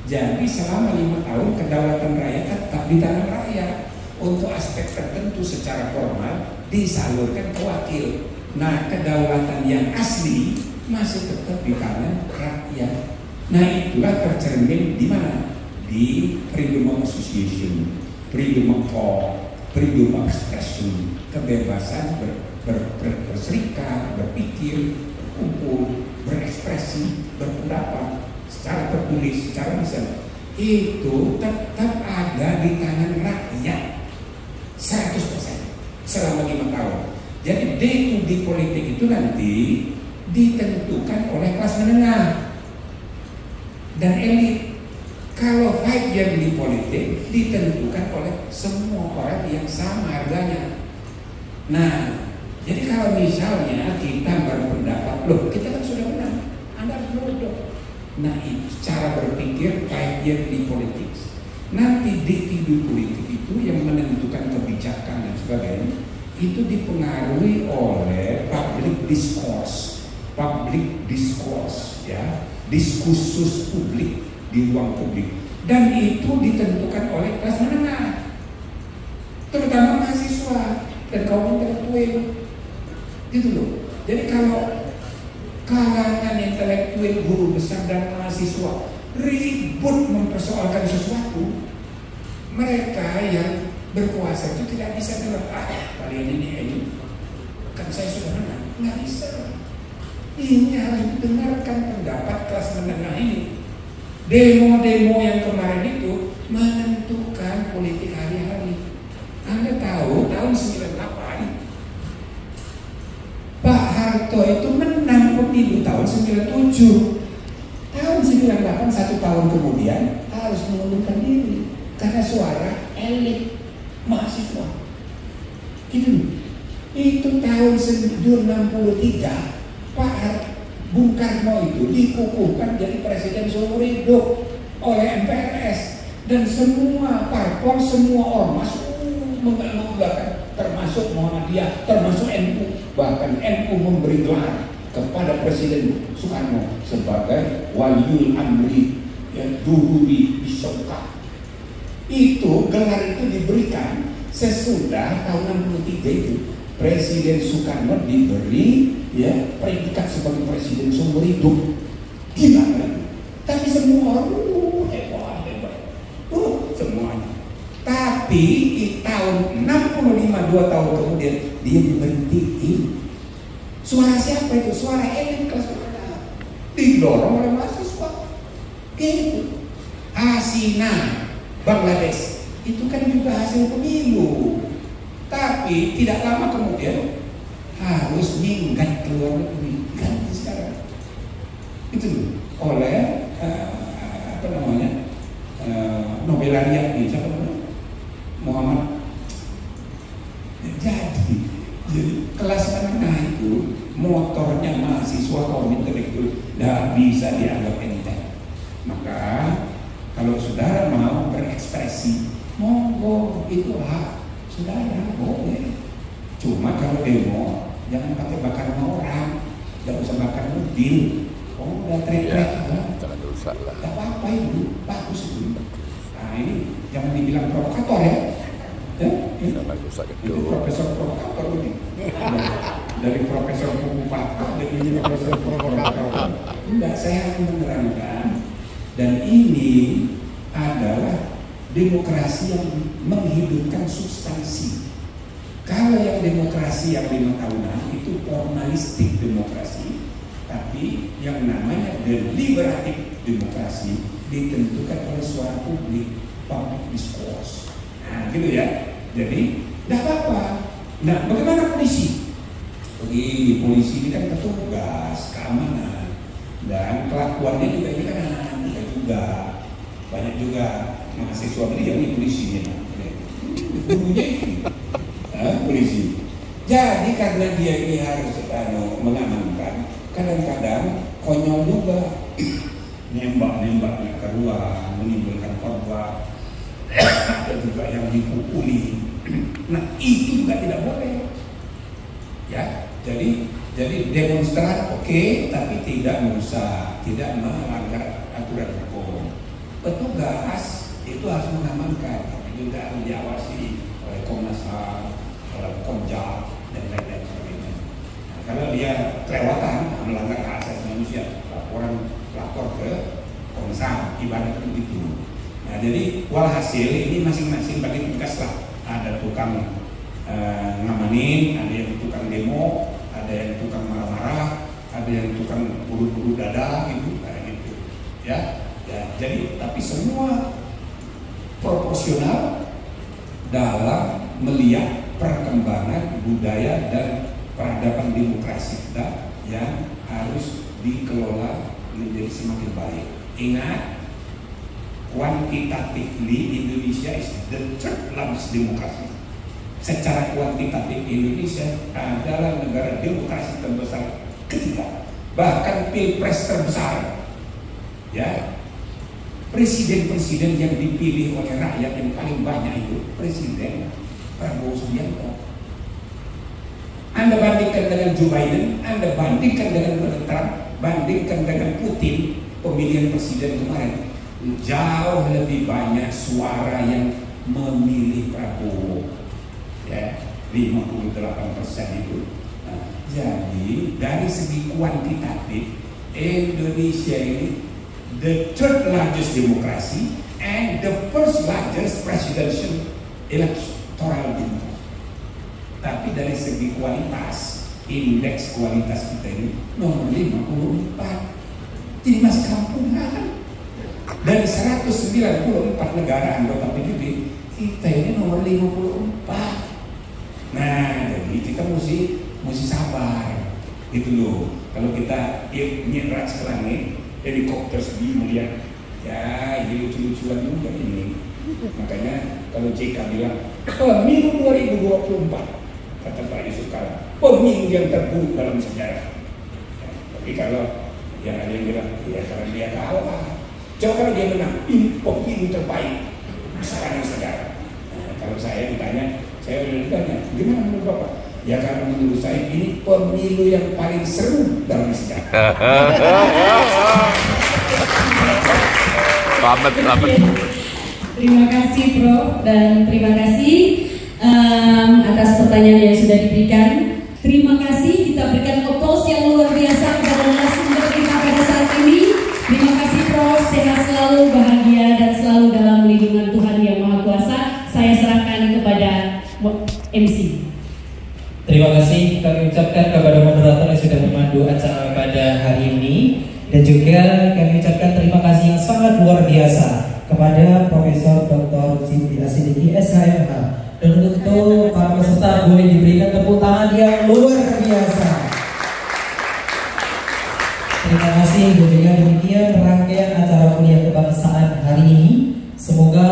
Jadi selama 5 tahun kedaulatan rakyat tetap di tangan rakyat. Untuk aspek tertentu secara formal disalurkan ke wakil. Nah kedaulatan yang asli masih tetap di tangan rakyat. Nah itulah tercermin di mana? Di freedom of association, freedom of thought, freedom of expression, kebebasan berserikat, berpikir, berkumpul, berekspresi, berpendapat, secara tertulis, secara lisan, itu tetap ada di tangan rakyat 100% selama 5 tahun. Jadi day to day politik itu nanti ditentukan oleh kelas menengah dan elit. Kalau 5 yearly politik ditentukan oleh semua orang yang sama harganya. Nah, jadi kalau misalnya kita berpendapat, loh kita kan sudah menang, Anda harus bodoh. Nah itu cara berpikir 5 yearly politics. Nanti day-to-day politik itu yang menentukan kebijakan dan sebagainya itu dipengaruhi oleh public discourse, ya, diskursus publik di ruang publik, dan itu ditentukan oleh kelas menengah, terutama mahasiswa dan kaum intelektual, gitu loh. Jadi kalau kalangan intelektual, guru besar dan mahasiswa ribut mempersoalkan sesuatu, mereka yang berkuasa itu tidak bisa bilang, kalian ini kan saya sudah menang. Nggak bisa. Ini harus dengarkan pendapat kelas menengah ini. Demo-demo yang kemarin itu menentukan politik hari-hari. Anda tahu tahun 98 Pak Harto itu menang pemilu tahun 97. Tahun 98 1 tahun kemudian harus mengundurkan diri karena suara elit mahasiswa. Itu tahun 1963 Bung Karno itu dikukuhkan jadi presiden seumur hidup oleh MPRS, dan semua parpol, semua ormas mengeluarkan, termasuk Muhammadiyah, termasuk NU. Bahkan NU memberi gelar kepada Presiden Soekarno sebagai waliul amri, yang dururi bisyauka. Itu gelar itu diberikan sesudah tahun 63 itu Presiden Soekarno diberi predikat sebagai presiden seumur hidup. Gila kan? Tapi semua orang hebat semuanya. Tapi di tahun 65 2 tahun kemudian dia diberhentiin. Suara siapa itu? Suara elit kelas menengah, didorong oleh mahasiswa. Gitu. Hasina Bangladesh itu kan juga hasil pemilu, tapi tidak lama kemudian harus minggat keluar negeri. Ganti sekarang itu oleh Nobelaria nih, siapa namanya? Muhammad. Jadi kelas menengah itu motornya mahasiswa kaum intelektual tidak bisa dianggap enteng. Maka kalau saudara mau berekspresi, monggo, itu hak saudara, boleh. Cuma kalau demo jangan pakai bakar orang, tidak usah bakar mobil. Udah teriak-teriak jangan rusak lah. Tidak apa-apa itu, bagus itu. Nah ini jangan dibilang provokator ya. Jangan rusak itu profesor provokator ini. Dari profesor provokator jadi profesor provokator. Enggak, saya akan menerangkan. Dan ini adalah demokrasi yang menghidupkan substansi. Kalau yang demokrasi yang 5 tahunan itu formalistik demokrasi, tapi yang namanya deliberatif demokrasi ditentukan oleh suara publik, public discourse. Nah, gitu ya. Jadi, tidak apa-apa. Nah, bagaimana polisi? Begini, polisi ini kan petugas keamanan, dan kelakuannya juga ini kan anak-anak juga. Banyak juga mahasiswa ini polisinya. Gurunya ini. Polisi. Jadi karena dia ini harus mengamankan, kadang-kadang konyol juga, nembak-nembaknya keluar, menimbulkan korban, ada juga yang dipukuli. Nah itu juga tidak boleh. Ya, jadi demonstran oke, tapi tidak merusak, tidak melanggar aturan hukum. Petugas itu harus mengamankan, tapi juga harus diawasi oleh Komnas HAM, oleh Komjak dan lain-lain sebagainya. Nah, Kalau dia kelewatan melanggar hak asasi manusia, lapor ke Komnas HAM, ibaratnya begitu. Nah, jadi walhasil ini masing-masing bagi tugas lah. Ada tukang ngamanin, ada yang tukang demo, ada yang tukang marah-marah, ada yang tukang buru-buru dada gitu, kayak gitu. Ya, jadi tapi semua proporsional dalam melihat perkembangan budaya dan peradaban demokrasi kita yang harus dikelola menjadi semakin baik. Ingat, quantitatively Indonesia is the third largest demokrasi. Secara kuantitatif Indonesia adalah negara demokrasi terbesar ketiga, bahkan pilpres terbesar. Ya, presiden-presiden yang dipilih oleh rakyat yang paling banyak itu Presiden Prabowo Subianto. Anda bandingkan dengan Joe Biden, Anda bandingkan dengan Donald Trump, bandingkan dengan Putin, pemilihan presiden kemarin, jauh lebih banyak suara yang memilih Prabowo, ya, 58% itu. Nah, jadi dari segi kuantitatif Indonesia ini the third largest demokrasi and the first largest presidential electoral democracy. Tapi dari segi kualitas, indeks kualitas kita ini nomor 54. Jadi masih kampungan. Dari 194 negara anggota PBB, kita ini nomor 54. Nah, jadi kita mesti sabar, gitu loh. Kalau kita nyerat ke langit, helikopter sedih melihat, ya ini lucu-lucuan juga ini. Makanya kalau JK bilang pemilu 2024, kata Pak Yusuf Kala, pemilu yang terburuk dalam sejarah. Ya, tapi kalau yang ada yang bilang, ya karena dia kalah. Coba kalau dia menang, ini pemilu terbaik sekarang sejarah. Nah, kalau saya ditanya, gimana menurut Bapak? Ya karena menurut saya ini pemilu yang paling seru dalam sejarah. Selamat. Terima kasih Prof dan terima kasih atas pertanyaan yang sudah diberikan. Terima kasih, kita berikan applause yang luar biasa kepada narasumber kita pada saat ini. Terima kasih Prof, sehat selalu, bahagia dan selalu dalam lindungan Tuhan Yang Maha Kuasa. Saya serahkan kepada MC. Terima kasih kami ucapkan kepada moderator yang sudah memandu acara pada hari ini, dan juga kami ucapkan terima kasih yang sangat luar biasa kepada Profesor Dr. Siti Asidiki SHMH. Dan untuk itu para peserta boleh diberikan tepuk tangan yang luar biasa. Terima kasih. Dengan demikian rangkaian acara kuliah kebangsaan hari ini, semoga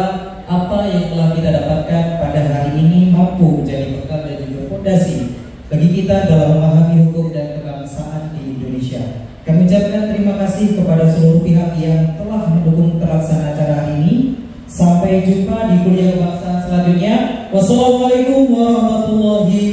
apa yang telah kita dapatkan pada hari ini mampu menjadi bekal dan juga fondasi bagi kita dalam memahami hukum dan kebangsaan di Indonesia. Kami ucapkan terima kasih kepada seluruh pihak yang telah mendukung terlaksana acara hari ini. Sampai jumpa di kuliah kebangsaan selanjutnya. Wassalamualaikum warahmatullahi